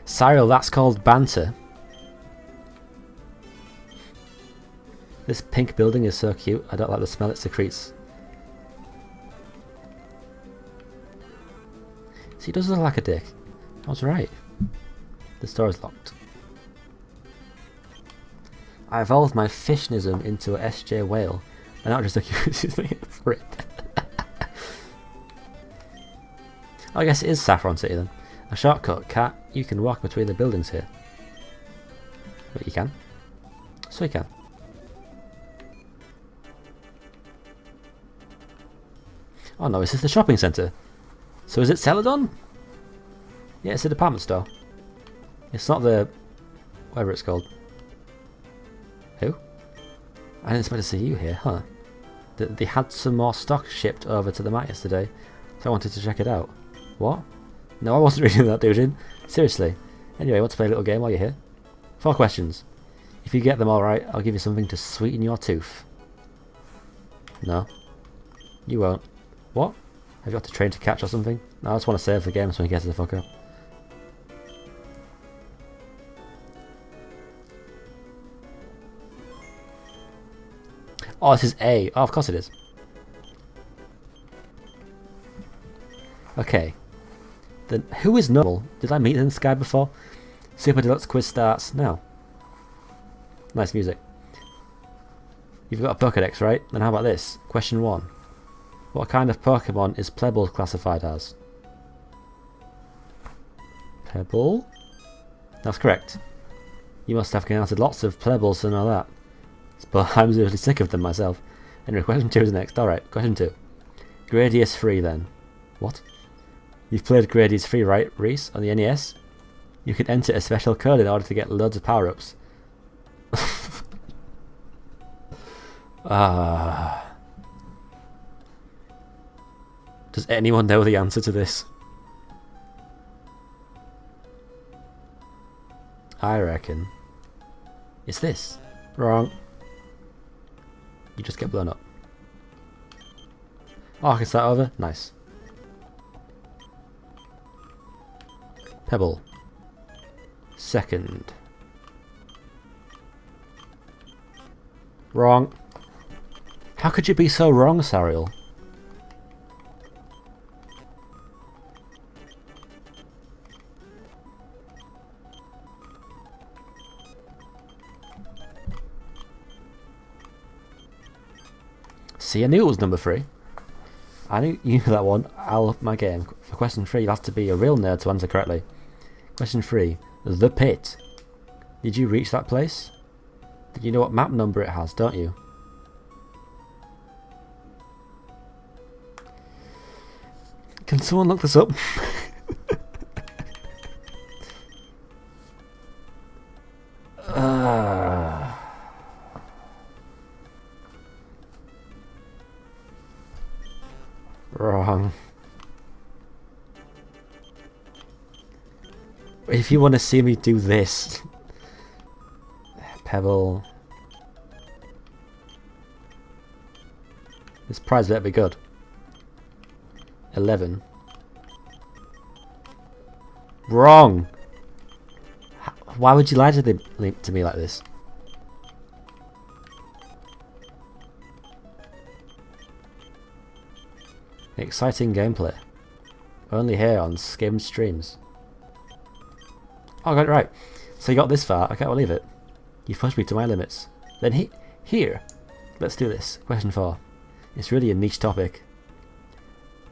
Cyril, that's called banter. This pink building is so cute. I don't like the smell it secretes. See, he does look like a dick. I was right. The store is locked. I evolved my fishnism into a SJ whale, and now it just accuses me of frick. I guess it is Saffron City then. A shortcut, cat. You can walk between the buildings here. But you can. So you can. Oh no, is this the shopping centre? So is it Celadon? Yeah, it's a department store. It's not the... whatever it's called. Who? I didn't expect to see you here, huh? They had some more stock shipped over to the mat yesterday, so I wanted to check it out. What? No, I wasn't reading that, dude. Seriously. Anyway, want to play a little game while you're here? 4 questions. If you get them all right, I'll give you something to sweeten your tooth. No. You won't. What? Have you got to train to catch or something? No, I just want to save the game so he gets the fuck up. Oh, this is A. Oh, of course it is. Okay. Then who is normal? Did I meet in the sky before? Super Deluxe quiz starts now. Nice music. You've got a Pokedex, right? Then how about this? Question 1. What kind of Pokemon is Pebble classified as? Pebble? That's correct. You must have encountered lots of Pebbles and all that. But I'm really sick of them myself. Anyway, question 2 is next. Alright, question 2. Gradius 3 then. What? You've played Gradius 3, right, Reese, on the NES? You can enter a special code in order to get loads of power-ups. Does anyone know the answer to this? I reckon it's this. Wrong. You just get blown up. Oh, I can start over? Nice. Pebble. Second. Wrong. How could you be so wrong, Sariel? See, I knew it was number 3. I knew you knew that one. I'll up my game. For question 3, you'll have to be a real nerd to answer correctly. Question 3. The Pit. Did you reach that place? You know what map number it has, don't you? Can someone look this up? Wrong. If you want to see me do this, Pebble. This prize better be good. 11. Wrong. Why would you lie to me like this? Exciting gameplay. Only here on Skimmed streams. Oh, I got it right. So you got this far. I can't believe it. You've pushed me to my limits. Then here. Let's do this. Question 4. It's really a niche topic.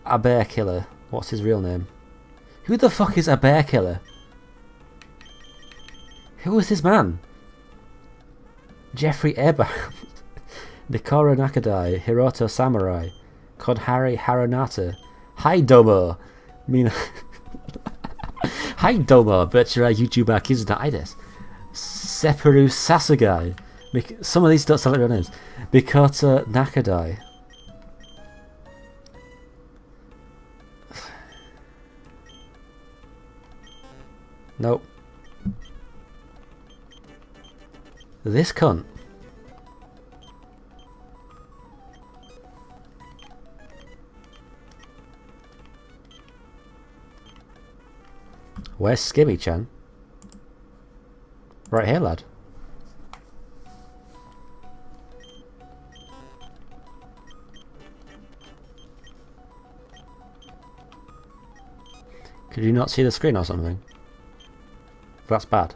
A bear killer. What's his real name? Who the fuck is a bear killer? Who is this man? Jeffrey Abraham. Nikoro Nakadai. Hiroto Samurai. Kodhari Harunata. Hi Domo. Mina. Hi Domo. Virtual YouTuber Kizunaides. Separu Sasugai. Some of these don't sound like real names. Mikoto Nakadai. Nope. This cunt. Where's Skimmy-chan? Right here, lad. Could you not see the screen or something? That's bad.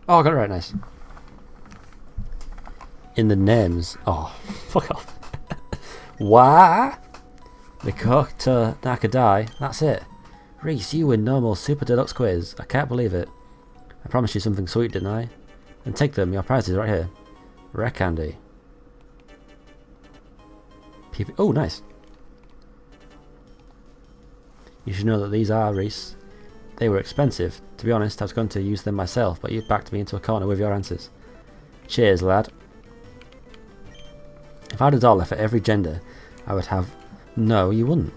Oh, I got it right, nice. In the names. Oh, fuck off. Why? Mikoto Nakadai. That's it. Reese, you win normal super deluxe quiz. I can't believe it. I promised you something sweet, didn't I? And take them. Your prize is right here. Rare candy. Oh, nice. You should know that these are, Reese. They were expensive. To be honest, I was going to use them myself, but you backed me into a corner with your answers. Cheers, lad. If I had $1 for every gender, I would have... No, you wouldn't.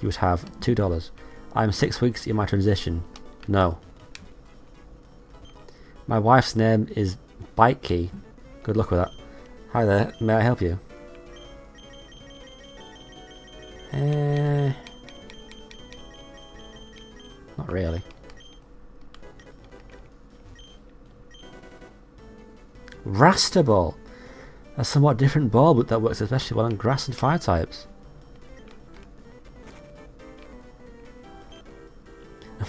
You would have $2. I'm 6 weeks in my transition. No. My wife's name is Bike Key. Good luck with that. Hi there, may I help you? Not really. Raster ball. A somewhat different ball, but that works especially well on grass and fire types.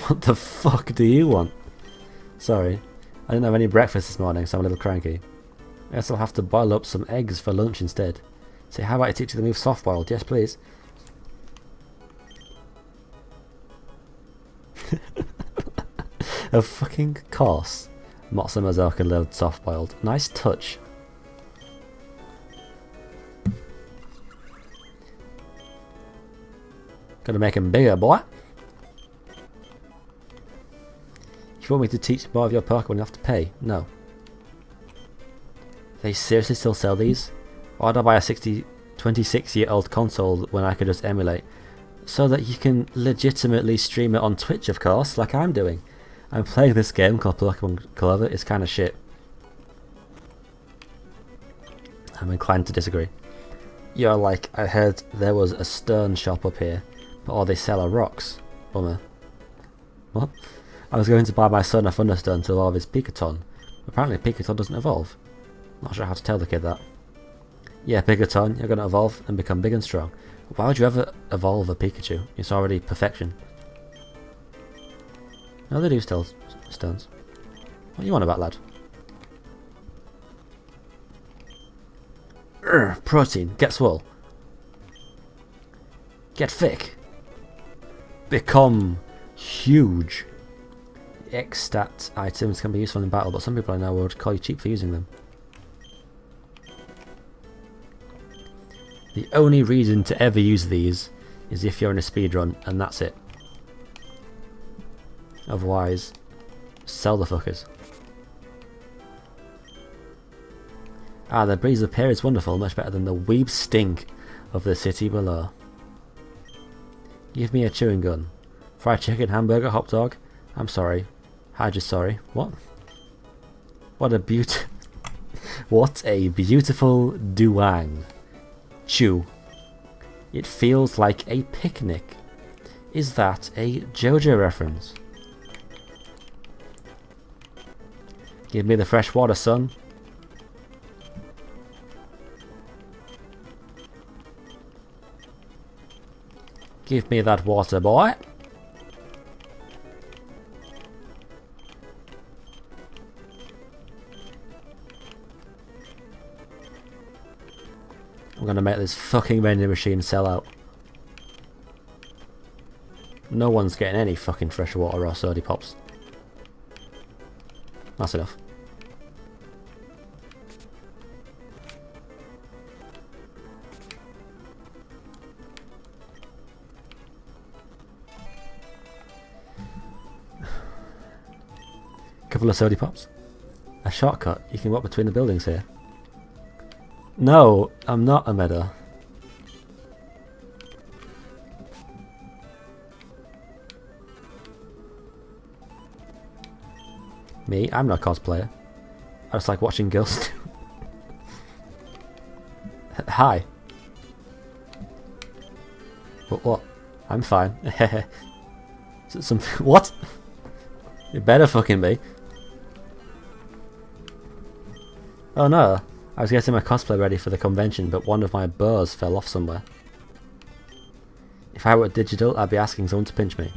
What the fuck do you want? Sorry, I didn't have any breakfast this morning, so I'm a little cranky. I guess I'll have to boil up some eggs for lunch instead. So how about I teach you the move soft boiled? Yes, please. Of fucking course. Motsa Mazoka loved soft boiled. Nice touch. Gonna make him bigger, boy. If you want me to teach more of your Pokemon, you have to pay. No. They seriously still sell these? Why'd I buy a 26-year-old console when I could just emulate? So that you can legitimately stream it on Twitch, of course, like I'm doing. I'm playing this game called Pokemon Clover. It's kind of shit. I'm inclined to disagree. You're like, I heard there was a stone shop up here, but all they sell are rocks. Bummer. What? I was going to buy my son a Thunderstone to evolve his Pikaton. Apparently Pikaton doesn't evolve. Not sure how to tell the kid that. Yeah, Pikaton, you're going to evolve and become big and strong. Why would you ever evolve a Pikachu? It's already perfection. No, they do still stones. What are you on about, lad? Protein. Get swole. Get thick. Become huge. X-stat items can be useful in battle, but some people I know would call you cheap for using them. The only reason to ever use these is if you're in a speedrun, and that's it. Otherwise, sell the fuckers. Ah, the breeze up here is wonderful, much better than the weeb stink of the city below. Give me a chewing gun. Fried chicken, hamburger, hot dog. I'm sorry. Hi, just sorry. What? What a what a beautiful duang. Chew. It feels like a picnic. Is that a JoJo reference? Give me the fresh water, son. Give me that water, boy. I'm gonna make this fucking vending machine sell out. No one's getting any fucking fresh water or soda pops. That's enough. Couple of soda pops. A shortcut. You can walk between the buildings here. No, I'm not a meadow. Me? I'm not a cosplayer. I just like watching girls. Hi. What? I'm fine. What? You better fucking be. Oh no. I was getting my cosplay ready for the convention, but one of my bows fell off somewhere. If I were digital, I'd be asking someone to pinch me.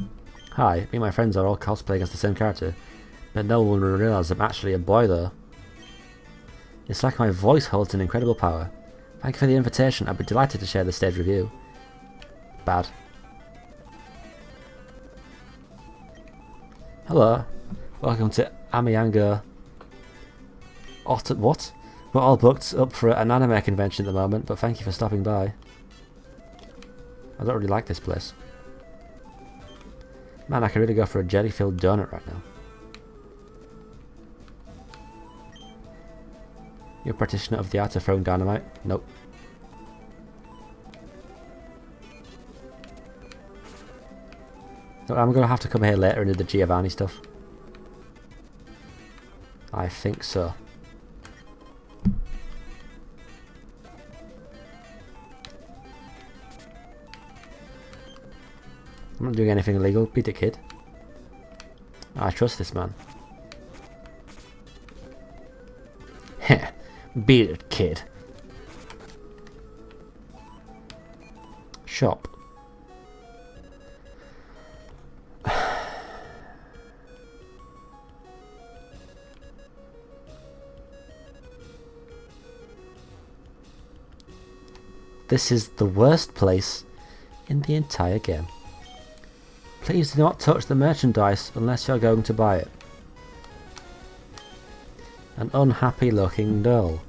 Hi, me and my friends are all cosplaying as the same character, but no one will realise I'm actually a boy though. It's like my voice holds an incredible power. Thank you for the invitation, I'd be delighted to share the stage review. Bad. Hello, welcome to Amiyango. What? We're all booked up for an anime convention at the moment, but thank you for stopping by. I don't really like this place. Man, I could really go for a jelly-filled donut right now. You're a practitioner of the art of throwing dynamite? Nope. No, I'm going to have to come here later and do the Giovanni stuff. I think so. I'm not doing anything illegal. Beat it, kid. I trust this man. Heh. Beat it, kid. Shop. This is the worst place in the entire game. Please do not touch the merchandise unless you're going to buy it. An unhappy looking doll.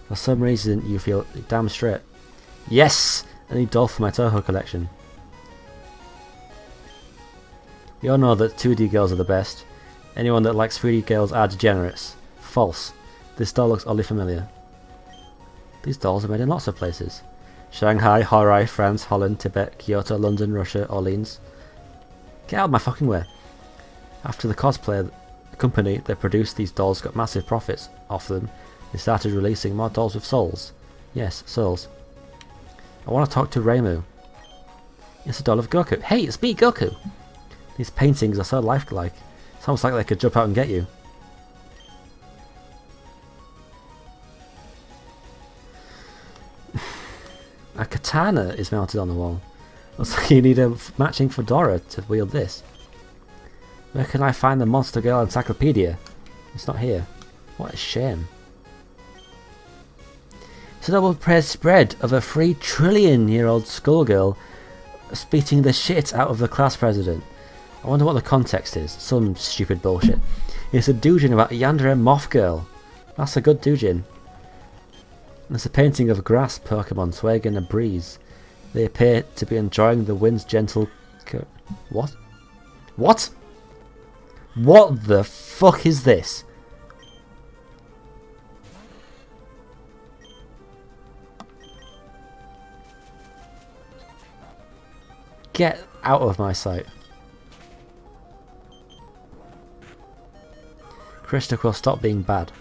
For some reason you feel damn straight. Yes! I need doll for my Toho collection. We all know that 2D girls are the best. Anyone that likes 3D girls are degenerates. False. This doll looks oddly familiar. These dolls are made in lots of places. Shanghai, Hawaii, France, Holland, Tibet, Kyoto, London, Russia, Orleans. Get out of my fucking way. After the cosplay company that produced these dolls got massive profits off them, they started releasing more dolls with souls. Yes, souls. I want to talk to Reimu. It's a doll of Goku. Hey, it's me, Goku! These paintings are so lifelike. It's almost like they could jump out and get you. A katana is mounted on the wall. Looks like you need a matching fedora to wield this. Where can I find the Monster Girl encyclopedia? It's not here. What a shame. It's a double press spread of a 3-trillion-year-old schoolgirl beating the shit out of the class president. I wonder what the context is. Some stupid bullshit. It's a doujin about Yandere Moth Girl. That's a good doujin. There's a painting of grass Pokemon swaying in a breeze. They appear to be enjoying the wind's gentle... What? What? What the fuck is this? Get out of my sight. Krista will stop being bad.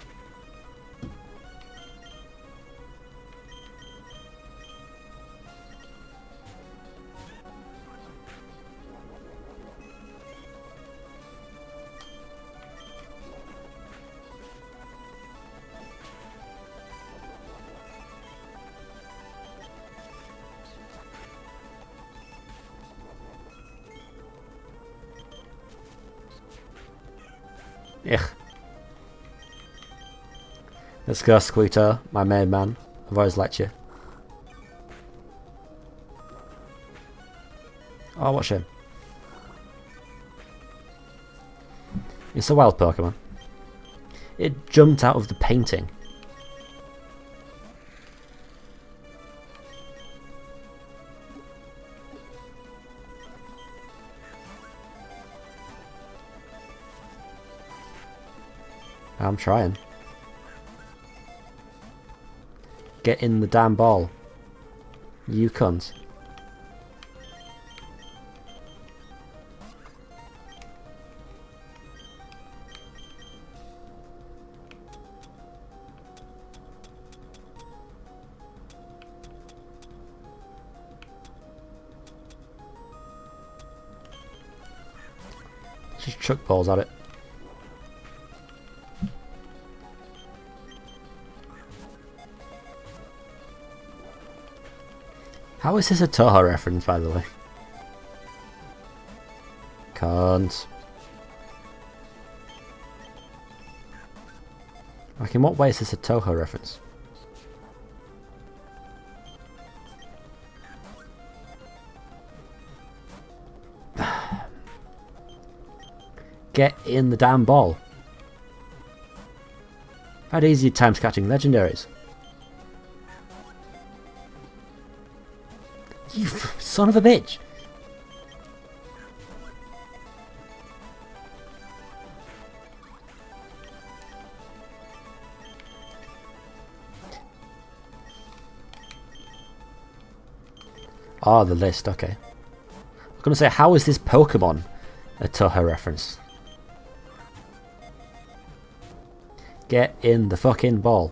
Ugh. Let's go, Squeeto, my main man. I've always liked you. Oh, watch him. It's a wild Pokemon. It jumped out of the painting. I'm trying. Get in the damn ball. You cunt. Just chuck balls at it. How is this a Toho reference, by the way? Can't. Like, in what way is this a Toho reference? Get in the damn ball. I've had easier times catching legendaries. You son of a bitch! Oh, the list, okay. I was gonna say, how is this Pokemon a Toho reference? Get in the fucking ball.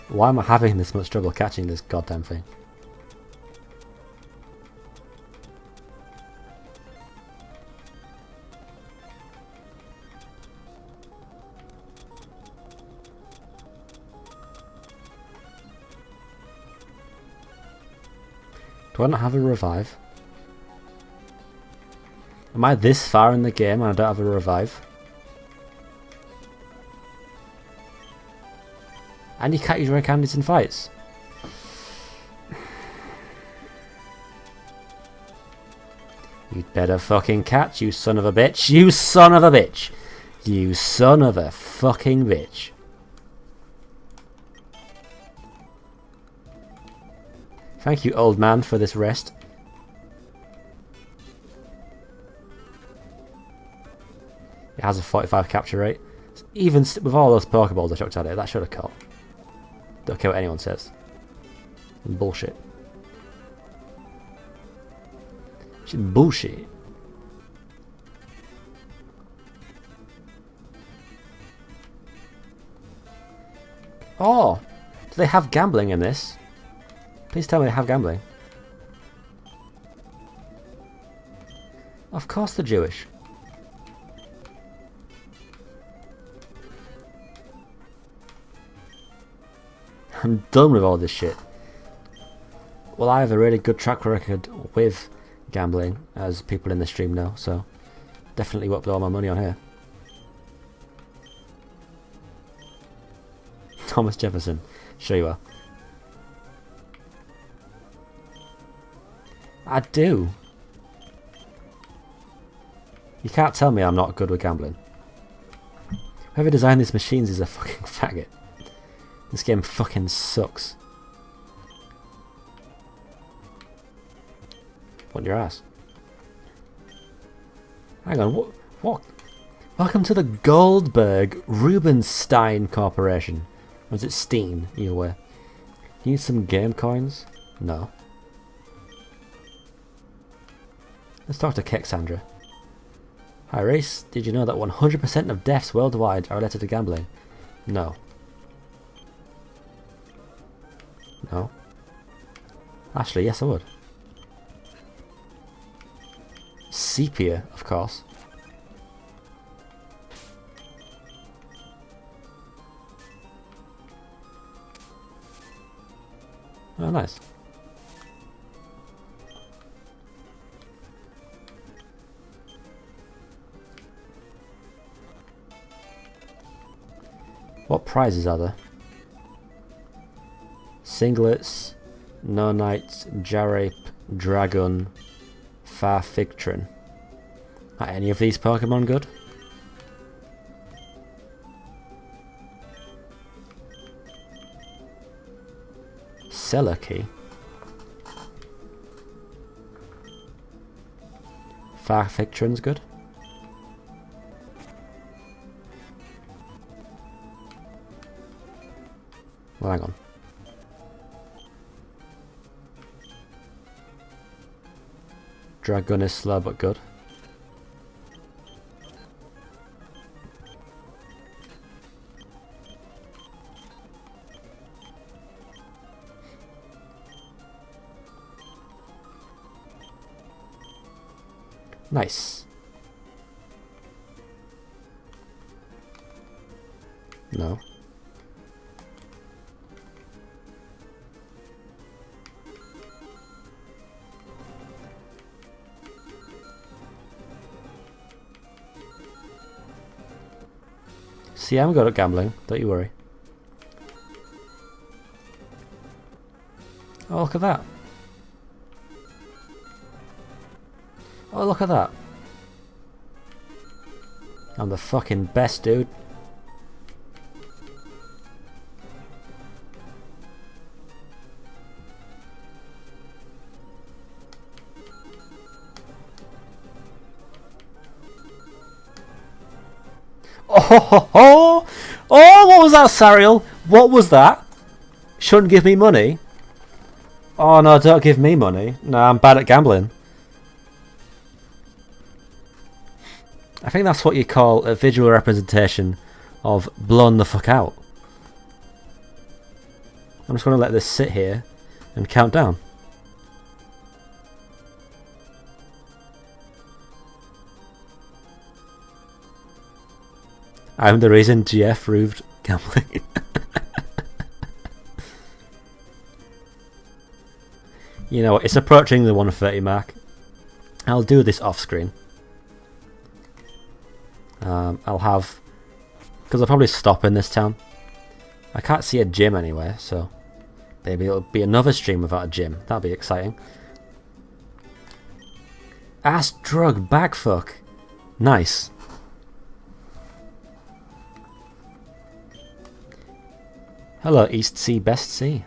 Why am I having this much trouble catching this goddamn thing? Do I not have a revive? Am I this far in the game and I don't have a revive? And you can't use rare candies in fights. You'd better fucking catch, you son of a bitch. You son of a bitch. You son of a fucking bitch. Thank you, old man, for this rest. It has a 45 capture rate. Even with all those Pokeballs I chucked at it, that should have caught. Don't care what anyone says. Bullshit. Shit, bullshit. Oh! Do they have gambling in this? Please tell me they have gambling. Of course they're Jewish. I'm done with all this shit. Well, I have a really good track record with gambling, as people in the stream know, so definitely won't put all my money on here. Thomas Jefferson. Sure you are. I do. You can't tell me I'm not good with gambling. Whoever designed these machines is a fucking faggot. This game fucking sucks. What your ass? Hang on, what? Welcome to the Goldberg Rubenstein Corporation. Or is it Steen? Either way. You need some game coins? No. Let's talk to Kexandra. Hi Reese, did you know that 100% of deaths worldwide are related to gambling? No. No. Actually, yes I would. sepia, of course. Oh, nice. What prizes are there? Singlets, No Knights, Jarape, Dragon, Farfigtron. Are any of these Pokemon good? Cellar Key. Farfigtron's good. Well, hang on. Dragon is slow but good. Nice. No. See, I'm good at gambling, don't you worry. Oh, look at that. Oh, look at that. I'm the fucking best, dude. Oh, what was that, Sariel? What was that? Shouldn't give me money? Oh no, don't give me money. No, I'm bad at gambling. I think that's what you call a visual representation of blown the fuck out. I'm just going to let this sit here and count down. I'm the reason GF proved gambling. You know, it's approaching the 130 mark. I'll do this off screen. I'll have... because I'll probably stop in this town. I can't see a gym anywhere, so... maybe it'll be another stream without a gym. That'll be exciting. Ass drug bag fuck. Nice. Hello, East Sea Best Sea.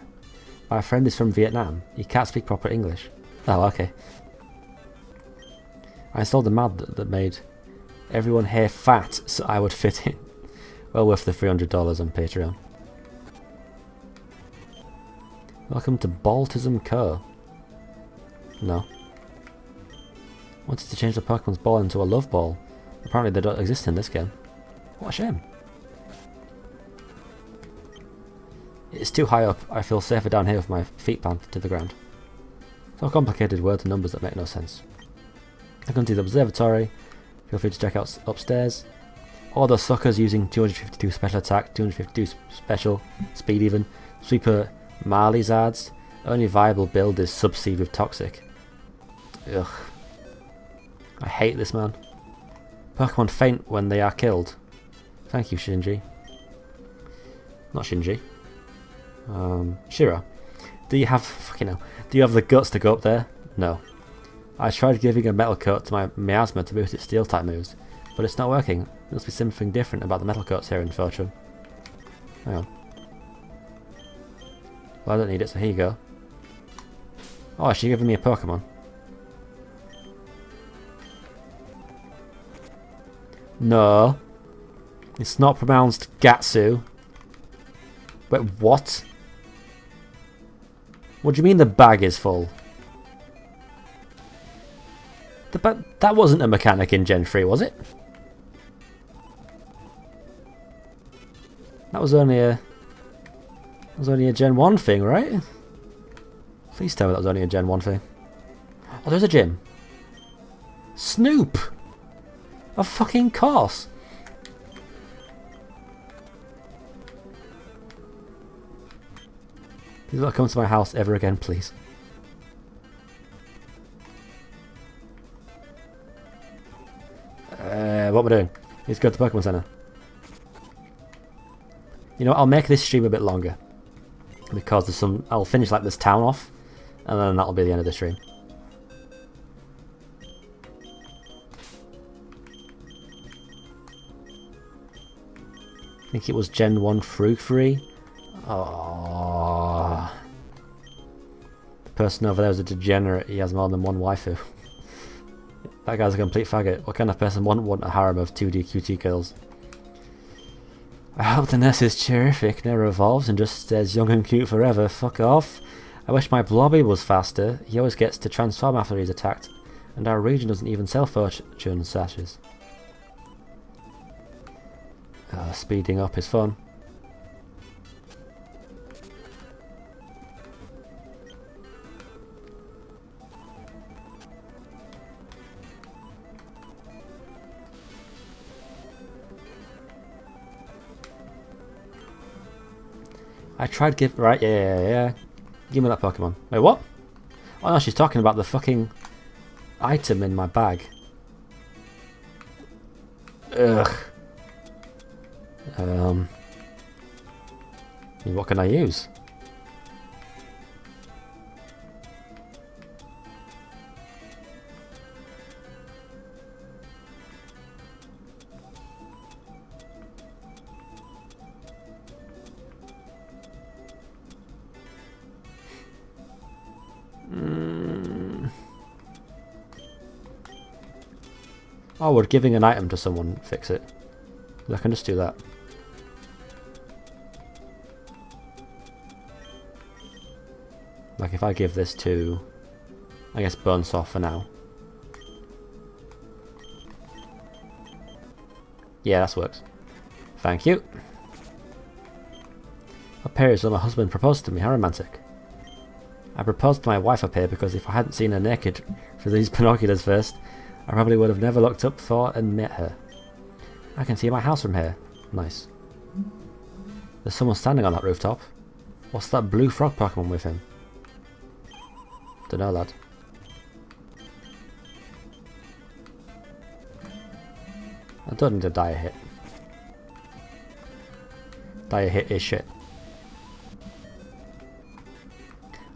My friend is from Vietnam. He can't speak proper English. Oh, okay. I installed a mod that made everyone here fat so I would fit in. Well worth the $300 on Patreon. Welcome to Baltism Co. No. Wanted to change the Pokemon's ball into a love ball. Apparently they don't exist in this game. What a shame. It's too high up. I feel safer down here with my feet planted to the ground. So complicated words and numbers that make no sense. I come to the observatory. Feel free to check out upstairs. All those suckers using 252 special attack, 252 special speed even. Sweeper Marleyzards. Only viable build is Subseed with Toxic. Ugh. I hate this man. Pokemon faint when they are killed. Thank you, Shinji. Not Shinji. Shiro. Do you have do you have the guts to go up there? No. I tried giving a metal coat to my miasma to boost its steel type moves, but it's not working. There must be something different about the metal coats here in Fortune. Hang on. Well, I don't need it, so here you go. Oh, she's giving me a Pokemon. No. It's not pronounced Gatsu. Wait, what? What do you mean the bag is full? That wasn't a mechanic in Gen 3, was it? That was only a Gen 1 thing, right? Please tell me that was only a Gen 1 thing. Oh, there's a gym. Snoop! Of fucking course! Please don't come to my house ever again, please. What am I doing? Let's go to the Pokemon Center. You know what, I'll make this stream a bit longer. Because there's some... I'll finish like this town off. And then that'll be the end of the stream. I think it was Gen 1 through 3. Oh. The person over there is a degenerate. He has more than one waifu. That guy's a complete faggot. What kind of person wouldn't want a harem of 2D QT girls? I hope the nurse is terrific, never evolves and just stays young and cute forever. Fuck off. I wish my Blobby was faster. He always gets to transform after he's attacked. And our region doesn't even sell fortune sashes. Speeding up is fun. I tried give... Right, yeah. Give me that Pokemon. Wait, what? Oh no, she's talking about the fucking item in my bag. Ugh. What can I use? Oh, we're giving an item to someone, fix it. I can just do that. Like if I give this to, I guess, Bonesaw for now. Yeah, that works. Thank you. Up here is when my husband proposed to me. How romantic. I proposed to my wife up here because if I hadn't seen her naked for these binoculars first, I probably would have never looked up, thought, and met her. I can see my house from here. Nice. There's someone standing on that rooftop. What's that blue frog Pokemon with him? Dunno, lad. I don't need a dire hit. Dire hit is shit.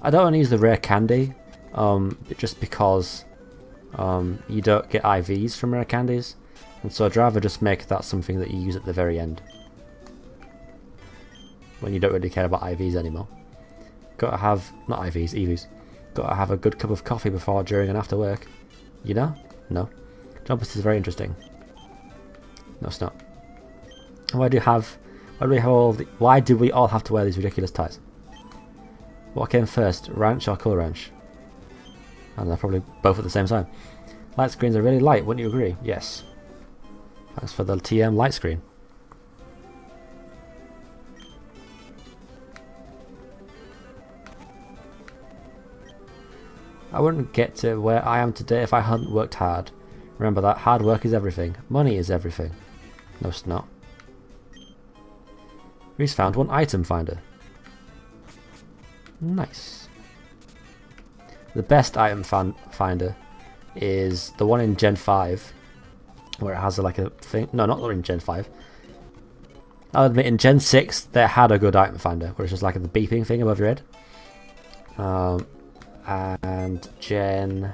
I don't want to use the rare candy, just because you don't get IVs from rare candies, and so I'd rather just make that something that you use at the very end, when you don't really care about IVs anymore. Gotta have, not IVs, EVs. Gotta have a good cup of coffee before, during and after work. You know? No. Jumpers is very interesting. No, it's not. Why do we all have to wear these ridiculous ties? What came first, Ranch or Cool Ranch? And they're probably both at the same time. Light screens are really light, wouldn't you agree? Yes. Thanks for the TM light screen. I wouldn't get to where I am today if I hadn't worked hard. Remember that, hard work is everything. Money is everything. No, it's not. Reese found one item finder. Nice. The best item finder is the one in Gen 5, where it has like a thing. No, not in Gen 5. I'll admit, in Gen 6 they had a good item finder, where it's just like the beeping thing above your head. And Gen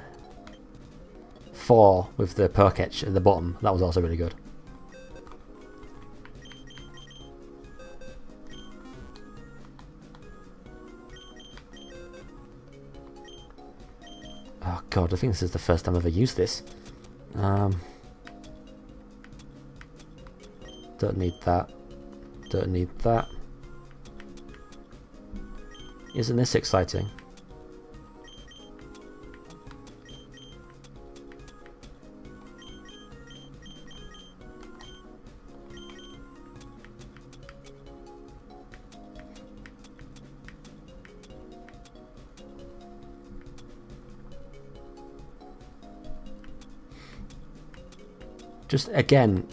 4 with the Perketch at the bottom, that was also really good. Oh god, I think this is the first time I've ever used this. Don't need that. Don't need that. Isn't this exciting? Just again,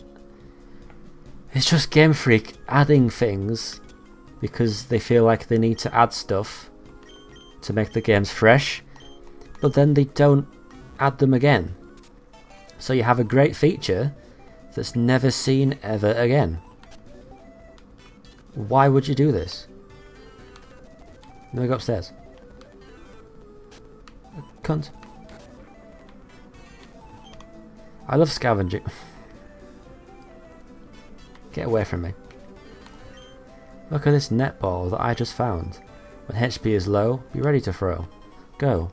it's just Game Freak adding things because they feel like they need to add stuff to make the games fresh, but then they don't add them again. So you have a great feature that's never seen ever again. Why would you do this? Let me go upstairs. Cunt. I love scavenging. Get away from me. Look at this netball that I just found. When HP is low, be ready to throw. Go.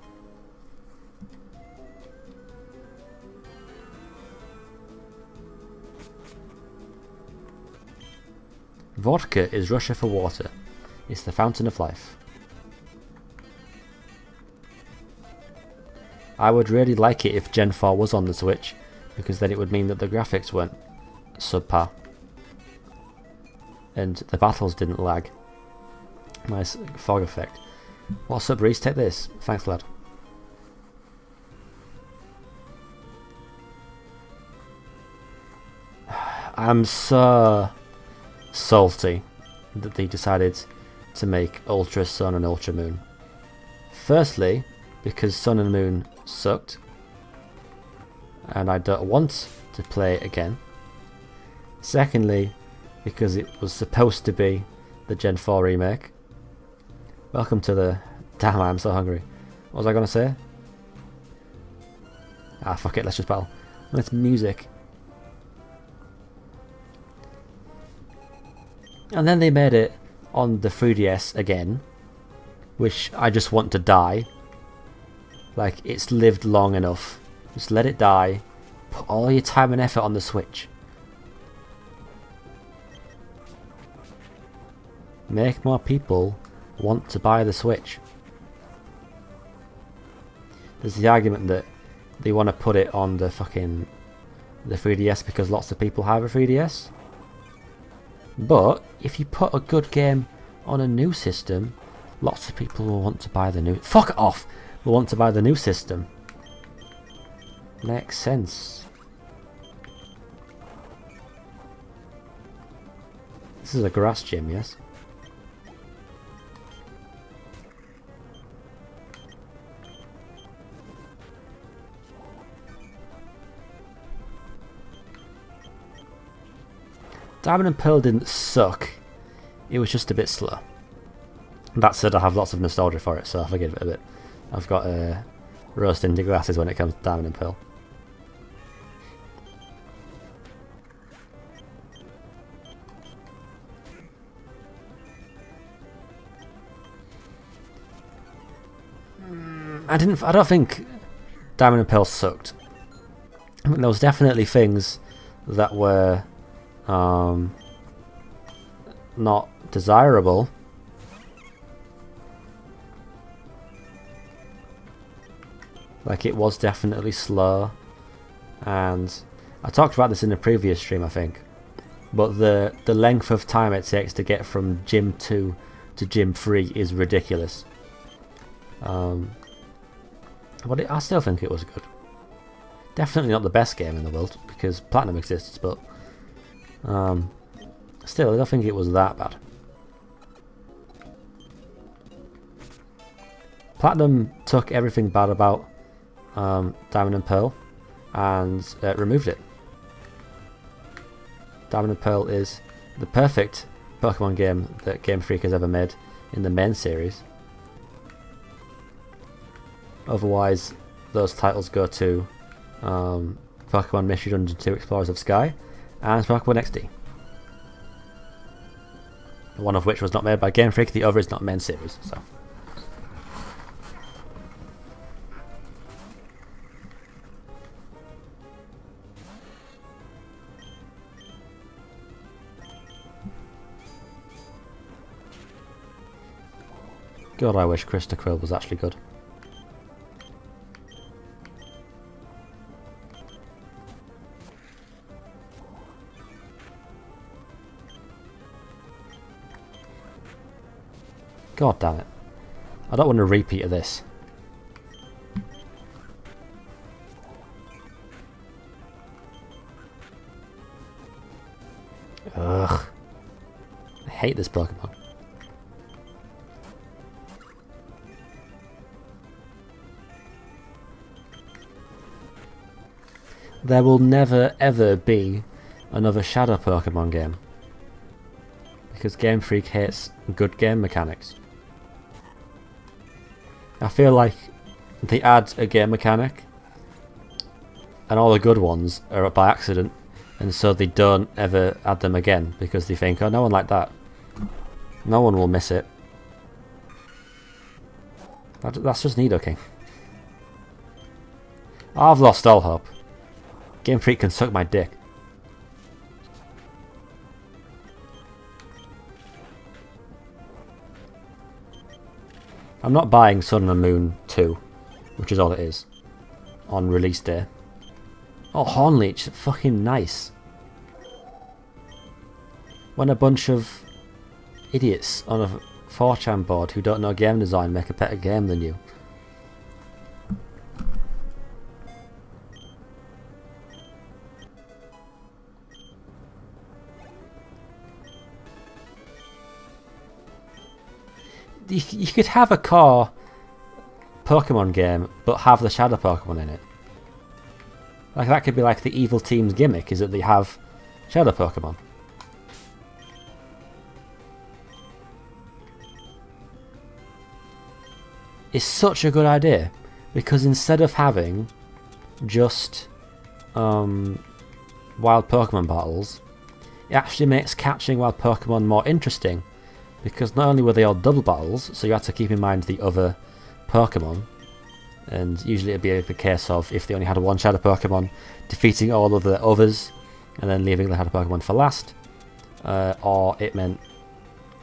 Vodka is Russia for water. It's the fountain of life. I would really like it if Gen 4 was on the Switch, because then it would mean that the graphics weren't subpar. And the battles didn't lag. Nice fog effect. What's up, Reese? Take this. Thanks, lad. I'm so salty that they decided to make Ultra Sun and Ultra Moon. Firstly, because Sun and Moon sucked, and I don't want to play it again. Secondly, because it was supposed to be the Gen 4 remake. Welcome to the... Damn, I'm so hungry. What was I going to say? Ah, fuck it, let's just battle. It's music. And then they made it on the 3DS again, which I just want to die. Like, it's lived long enough. Just let it die. Put all your time and effort on the Switch. Make more people want to buy the Switch. There's the argument that they want to put it on the 3DS because lots of people have a 3DS. But if you put a good game on a new system, lots of people will want to buy the new... Fuck off! Will want to buy the new system. Makes sense. This is a grass gym, yes? Diamond and Pearl didn't suck, it was just a bit slow. That said, I have lots of nostalgia for it, so I forgive it a bit. I've got rose-tinted glasses when it comes to Diamond and Pearl. I don't think Diamond and Pearl sucked. I mean, there was definitely things that were not desirable. Like, it was definitely slow, and I talked about this in a previous stream, I think, but the length of time it takes to get from Gym 2 to Gym 3 is ridiculous. But I still think it was good. Definitely not the best game in the world, because Platinum exists, but still, I don't think it was that bad. Platinum took everything bad about Diamond and Pearl and removed it. Diamond and Pearl is the perfect Pokemon game that Game Freak has ever made in the main series. Otherwise, those titles go to Pokemon Mystery Dungeon 2 Explorers of Sky and Pokemon XD. One of which was not made by Game Freak, the other is not main series, so... God, I wish Krista Quill was actually good. God damn it. I don't want a repeat of this. Ugh. I hate this Pokemon. There will never ever be another Shadow Pokemon game. Because Game Freak hates good game mechanics. I feel like they add a game mechanic and all the good ones are by accident, and so they don't ever add them again because they think, oh, no one liked that. No one will miss it. That's just Nidoking. I've lost all hope. Game Freak can suck my dick. I'm not buying Sun and Moon 2, which is all it is, on release day. Oh, Hornleech, fucking nice. When a bunch of idiots on a 4chan board who don't know game design make a better game than you. You could have a core Pokemon game, but have the Shadow Pokemon in it. Like, that could be like the evil team's gimmick, is that they have Shadow Pokemon. It's such a good idea, because instead of having just wild Pokemon battles, it actually makes catching wild Pokemon more interesting, because not only were they all double battles, so you had to keep in mind the other Pokemon, and usually it'd be the case of, if they only had one Shadow Pokemon, defeating all of the others and then leaving the Shadow Pokemon for last, or it meant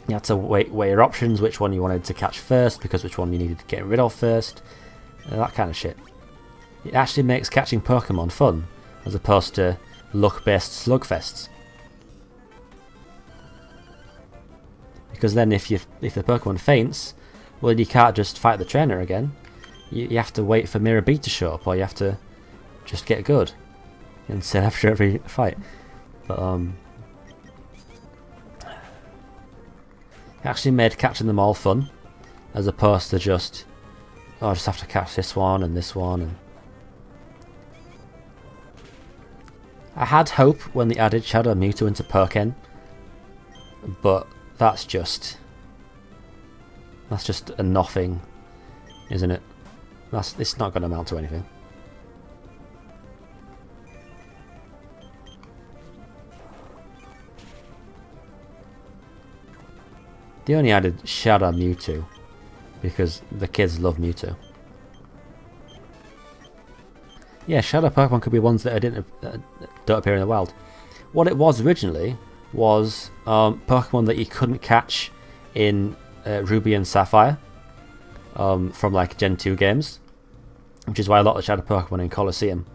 you had to weigh your options, which one you wanted to catch first, because which one you needed to get rid of first, that kind of shit. It actually makes catching Pokemon fun, as opposed to luck-based slugfests. Because then if the Pokemon faints, well, you can't just fight the trainer again. You have to wait for Mirror Beat to show up, or you have to just get good and sit after every fight. But it actually made catching them all fun, as opposed to just, oh, I just have to catch this one and this one. And I had hope when they added Shadow Mewtwo into Pokken, but that's just a nothing, isn't it? It's not going to amount to anything. They only added Shadow Mewtwo because the kids love Mewtwo. Yeah, Shadow Pokemon could be ones that don't appear in the wild. What it was originally was Pokemon that you couldn't catch in Ruby and Sapphire from like Gen 2 games, which is why a lot of the Shadow Pokemon in Colosseum,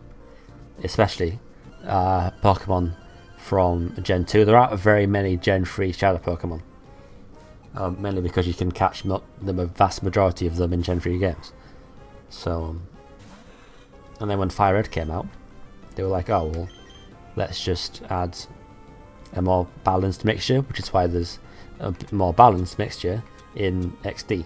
especially Pokemon from Gen 2, there aren't very many Gen 3 Shadow Pokemon, mainly because you can catch the vast majority of them in Gen 3 games. So, and then when Fire Red came out, they were like, oh well, let's just add a more balanced mixture, which is why there's a more balanced mixture in XD.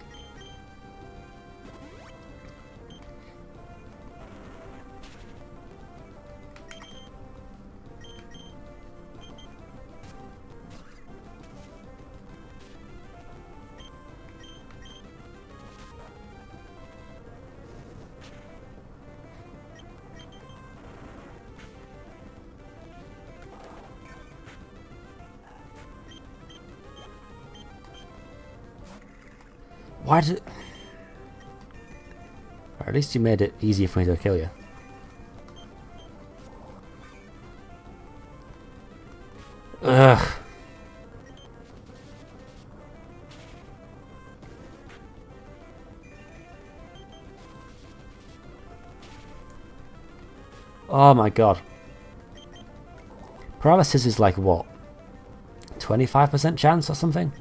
Why did it... Or at least you made it easier for me to kill you. Ugh. Oh my god. Paralysis is like what? 25% chance or something?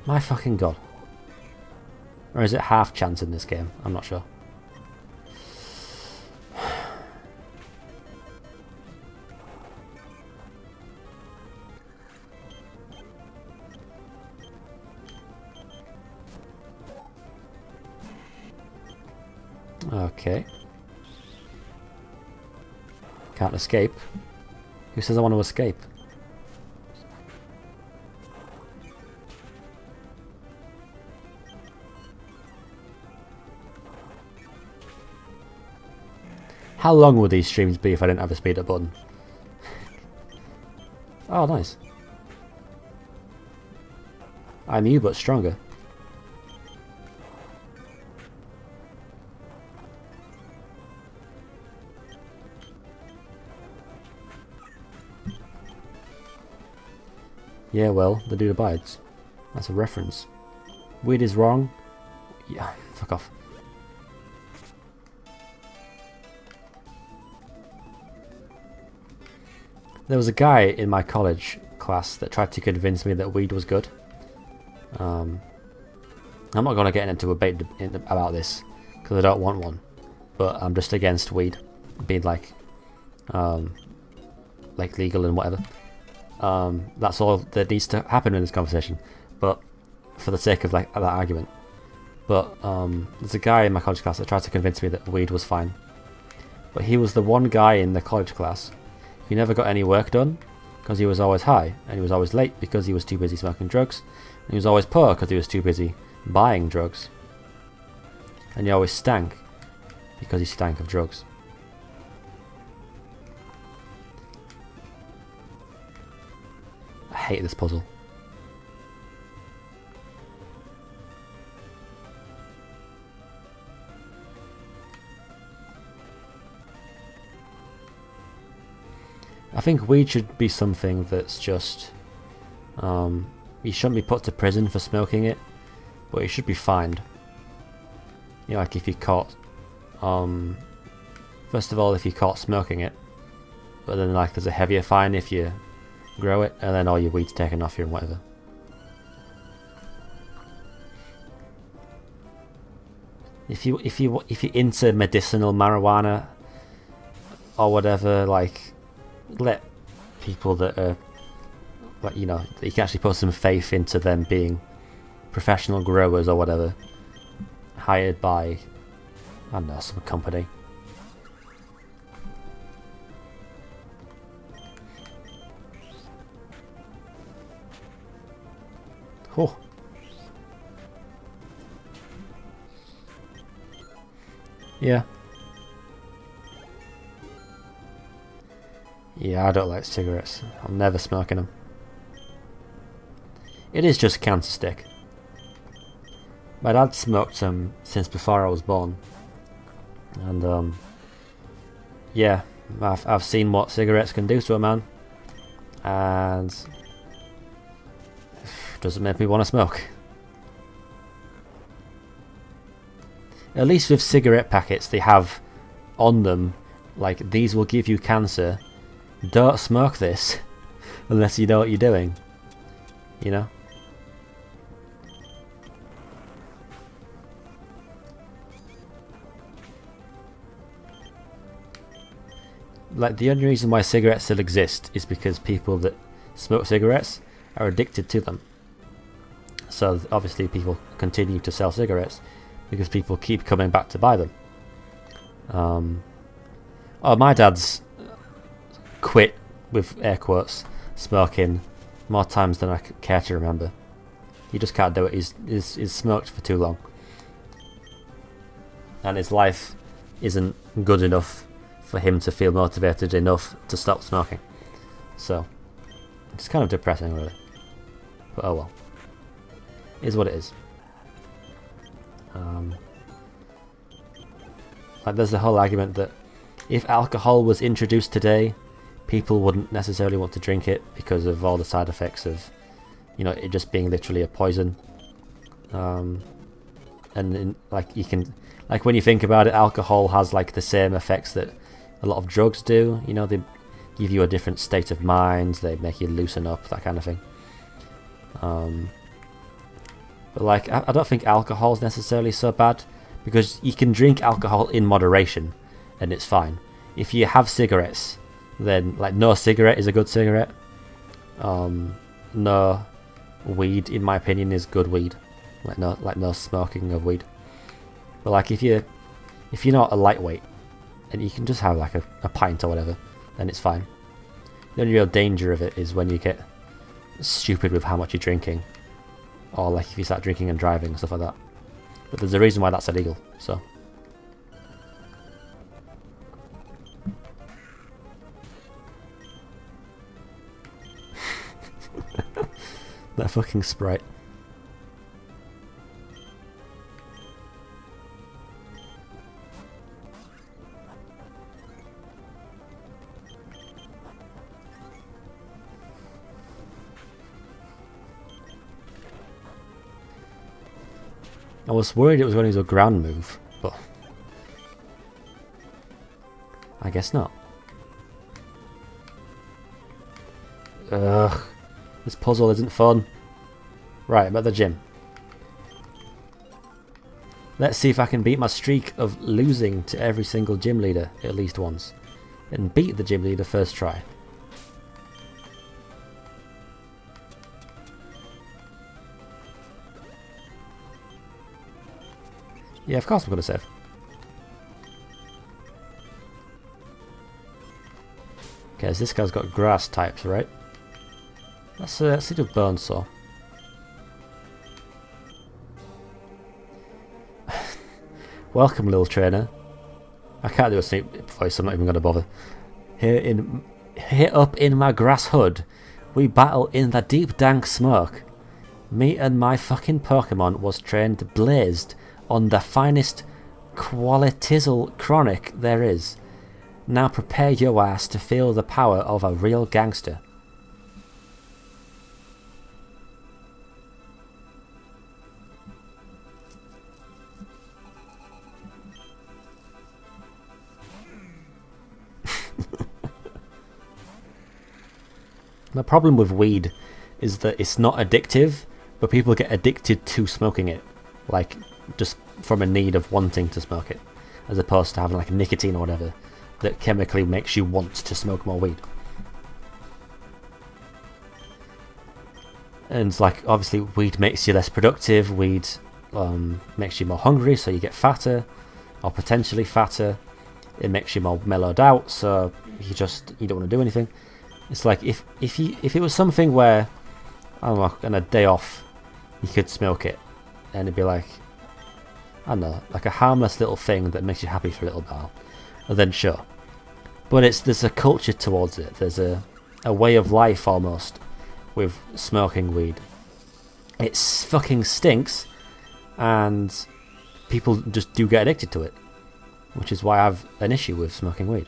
My fucking god. Or is it half chance in this game? I'm not sure. Okay. Can't escape. Who says I want to escape? How long would these streams be if I didn't have a speed up button? Oh, nice. I'm you, but stronger. Yeah, well, the dude abides. That's a reference. Weed is wrong. Yeah, fuck off. There was a guy in my college class that tried to convince me that weed was good. I'm not going to get into a debate about this because I don't want one, but I'm just against weed being like legal and whatever. That's all that needs to happen in this conversation, but for the sake of like that argument. But there's a guy in my college class that tried to convince me that weed was fine, but he was the one guy in the college class who never got any work done because he was always high, and he was always late because he was too busy smoking drugs, and he was always poor because he was too busy buying drugs, and he always stank because he stank of drugs. I hate this puzzle. I think weed should be something that's just you shouldn't be put to prison for smoking it, but you should be fined. You know, like if you caught first of all, if you caught smoking it, but then like there's a heavier fine if you grow it, and then all your weed's taken off you and whatever. If you're into medicinal marijuana or whatever, like let people that are like, you know, that you can actually put some faith into them being professional growers or whatever, hired by, I don't know, some company. Oh. Yeah. Yeah, I don't like cigarettes. I'm never smoking them. It is just cancer stick. My dad smoked them since before I was born. And yeah, I've seen what cigarettes can do to a man. And it doesn't make me want to smoke. At least with cigarette packets they have on them, like, these will give you cancer. Don't smoke this unless you know what you're doing. You know? Like, the only reason why cigarettes still exist is because people that smoke cigarettes are addicted to them. So obviously people continue to sell cigarettes because people keep coming back to buy them. Oh, my dad's quit, with air quotes, smoking more times than I care to remember. He just can't do it. He's smoked for too long, and his life isn't good enough for him to feel motivated enough to stop smoking. So it's kind of depressing, really. But oh well, it is what it is. Like, there's the whole argument that if alcohol was introduced today, people wouldn't necessarily want to drink it because of all the side effects of, you know, it just being literally a poison. Like, you can, like, when you think about it, alcohol has like the same effects that a lot of drugs do. You know, they give you a different state of mind, they make you loosen up, that kind of thing. But like, I don't think alcohol is necessarily so bad, because you can drink alcohol in moderation and it's fine. If you have cigarettes, then like no cigarette is a good cigarette. No weed, in my opinion, is good weed. Like no smoking of weed. But like if you If you're not a lightweight, and you can just have like a pint or whatever, then it's fine. The only real danger of it is when you get stupid with how much you're drinking, or like if you start drinking and driving and stuff like that. But there's a reason why that's illegal, so. That fucking Sprite. I was worried it was going to do a ground move, but I guess not. Ugh, this puzzle isn't fun. Right, I'm at the gym. Let's see if I can beat my streak of losing to every single gym leader at least once, and beat the gym leader first try. Yeah, of course I'm going to save. Okay, so this guy's got grass types, right? Let's see the bone saw. Welcome, little trainer. I can't do a sneak voice, I'm not even going to bother. Here up in my grass hood, we battle in the deep dank smoke. Me and my fucking Pokemon was trained blazed on the finest qualitizel chronic there is. Now prepare your ass to feel the power of a real gangster. The problem with weed is that it's not addictive, but people get addicted to smoking it. Like, just from a need of wanting to smoke it, as opposed to having like nicotine or whatever that chemically makes you want to smoke more weed. And it's like, obviously weed makes you less productive, weed makes you more hungry, so you get fatter, or potentially fatter. It makes you more mellowed out, so you don't want to do anything. It's like if it was something where, I don't know, on a day off you could smoke it, and it'd be like, I don't know, like a harmless little thing that makes you happy for a little while, and then sure. But there's a culture towards it. There's a way of life almost with smoking weed. It fucking stinks, and people just do get addicted to it, which is why I have an issue with smoking weed.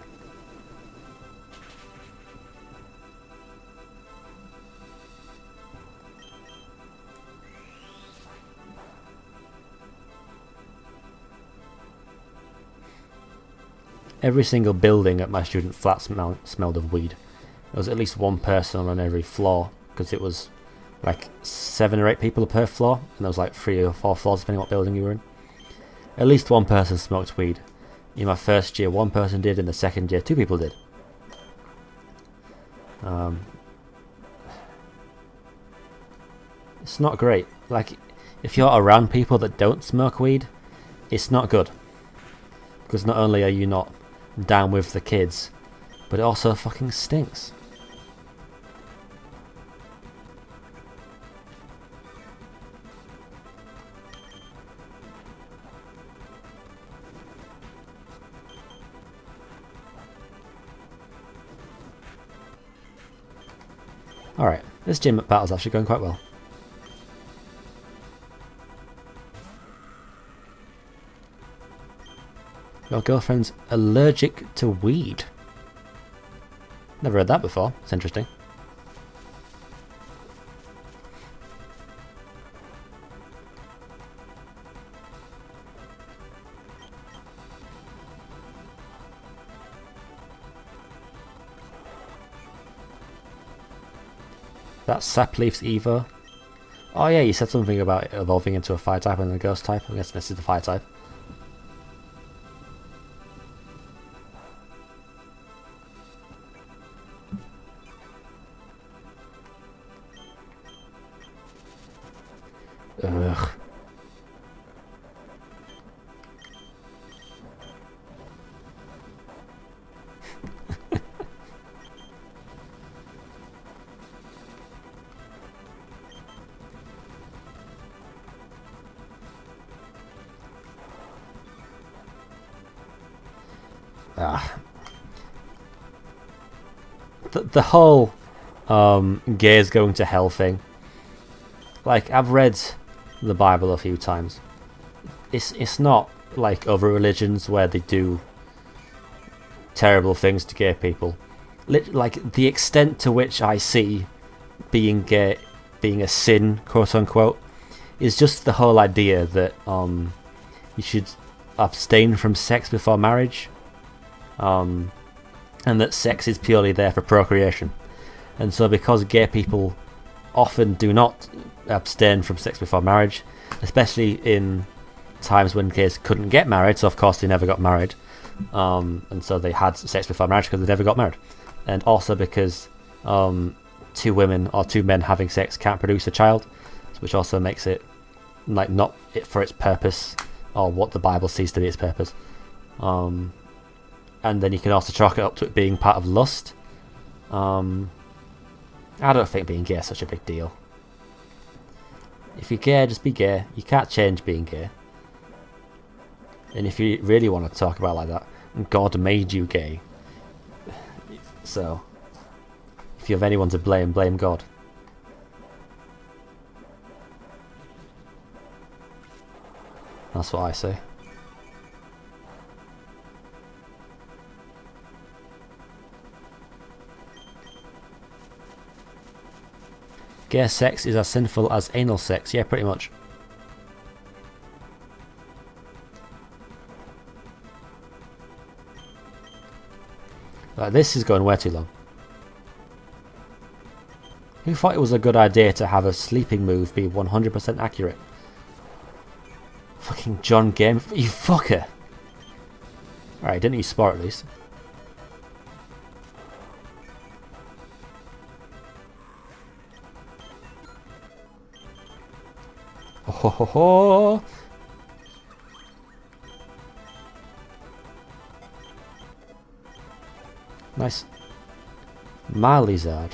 Every single building at my student flat smelled of weed. There was at least one person on every floor, because it was like 7 or 8 people per floor, and there was like 3 or 4 floors depending on what building you were in. At least one person smoked weed. In my first year, 1 person did. In the second year, 2 people did. It's not great. Like, if you're around people that don't smoke weed, it's not good. Because not only are you not down with the kids, but it also fucking stinks. Alright, this gym battle's actually going quite well. Your girlfriend's allergic to weed. Never heard that before. It's interesting. That's Sapleaf's Evo. Oh yeah, you said something about it evolving into a fire type and a ghost type. I guess this is the fire type. Ugh. The whole gays going to hell thing. Like, I've read the Bible a few times. It's not like other religions where they do terrible things to gay people. Like, the extent to which I see being gay being a sin, quote unquote, is just the whole idea that you should abstain from sex before marriage, and that sex is purely there for procreation. And so because gay people often do not abstain from sex before marriage, especially in times when gays couldn't get married, so of course they never got married, and so they had sex before marriage because they never got married, and also because two women or two men having sex can't produce a child, which also makes it like not it for its purpose or what the Bible sees to be its purpose. And then you can also chalk it up to it being part of lust. I don't think being gay is such a big deal. If you're gay, just be gay. You can't change being gay. And if you really want to talk about it like that, God made you gay. So, if you have anyone to blame, blame God. That's what I say. Gay sex is as sinful as anal sex. Yeah, pretty much. This is going way too long. Who thought it was a good idea to have a sleeping move be 100% accurate? Fucking John Game, you fucker! Alright, didn't you spar at least? Oh ho ho ho! Nice. Marlizard.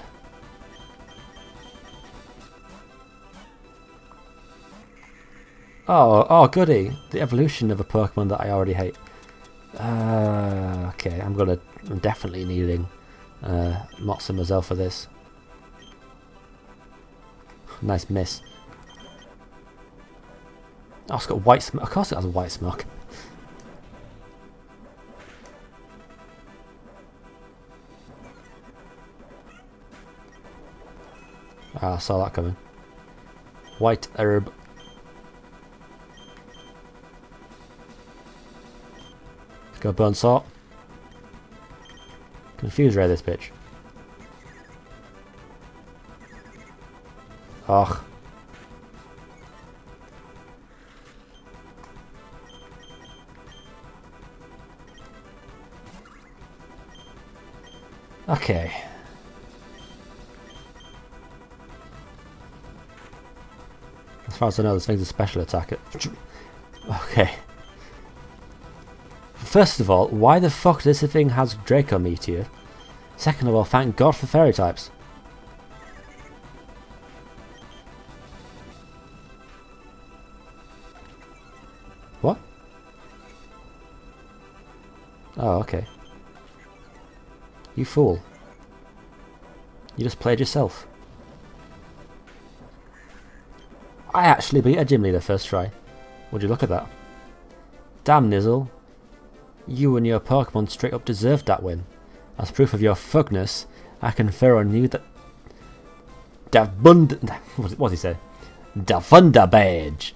Oh, goody! The evolution of a Pokemon that I already hate. Okay, I'm definitely needing Moxamazel for this. Nice miss. Oh, it's got white smoke. Of course it has a white smoke. I saw that coming. White herb. Let's go burn salt. Confuse Ray this bitch. Ugh. Okay. As far as I know, this thing's a special attack. Okay. First of all, why the fuck does this thing has Draco Meteor? Second of all, thank God for fairy types. What? Oh, okay. You fool. You just played yourself. I actually beat a gym leader first try. Would you look at that? Damn, Nizzle. You and your Pokemon straight up deserved that win. As proof of your fugness, I confer on you that... What did he say? Da Thunder Badge!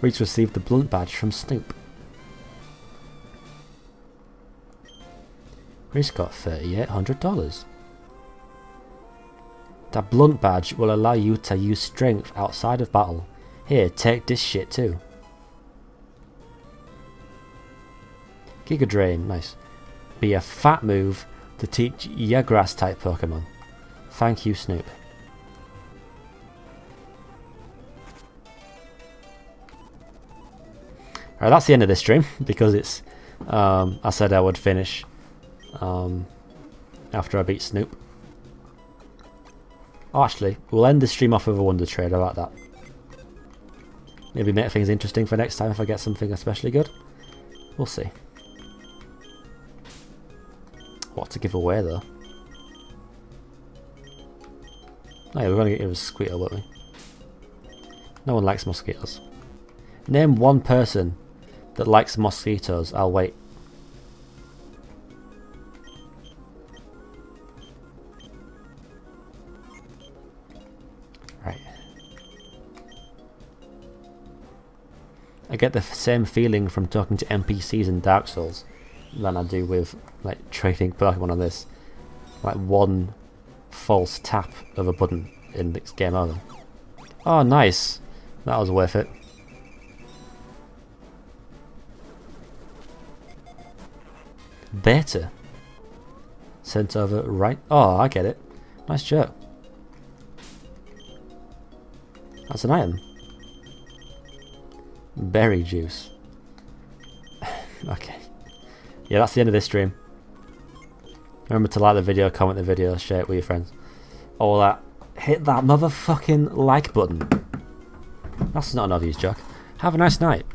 Reach received the Blunt Badge from Snoop. Reach got $3,800. That Blunt Badge will allow you to use strength outside of battle. Here, take this shit too. Giga Drain, nice. Be a fat move to teach your grass type Pokemon. Thank you, Snoop. Alright, that's the end of this stream because it's I said I would finish after I beat Snoop. Oh, actually, we'll end the stream off with a Wonder Trade. How about that? Maybe make things interesting for next time if I get something especially good. We'll see. what to give away though. Oh yeah, we're going to get a mosquito, won't we? No one likes mosquitoes. Name one person that likes mosquitoes. I'll wait. Right. I get the same feeling from talking to NPCs in Dark Souls than I do with like trading Pokemon on this. Like one false tap of a button in this game over. Oh nice. That was worth it. Beta. Sent over right. Oh, I get it. Nice joke. That's an item. Berry juice. Okay. Yeah, that's the end of this stream. Remember to like the video, comment the video, share it with your friends. All that. Hit that motherfucking like button. That's not an obvious joke. Have a nice night.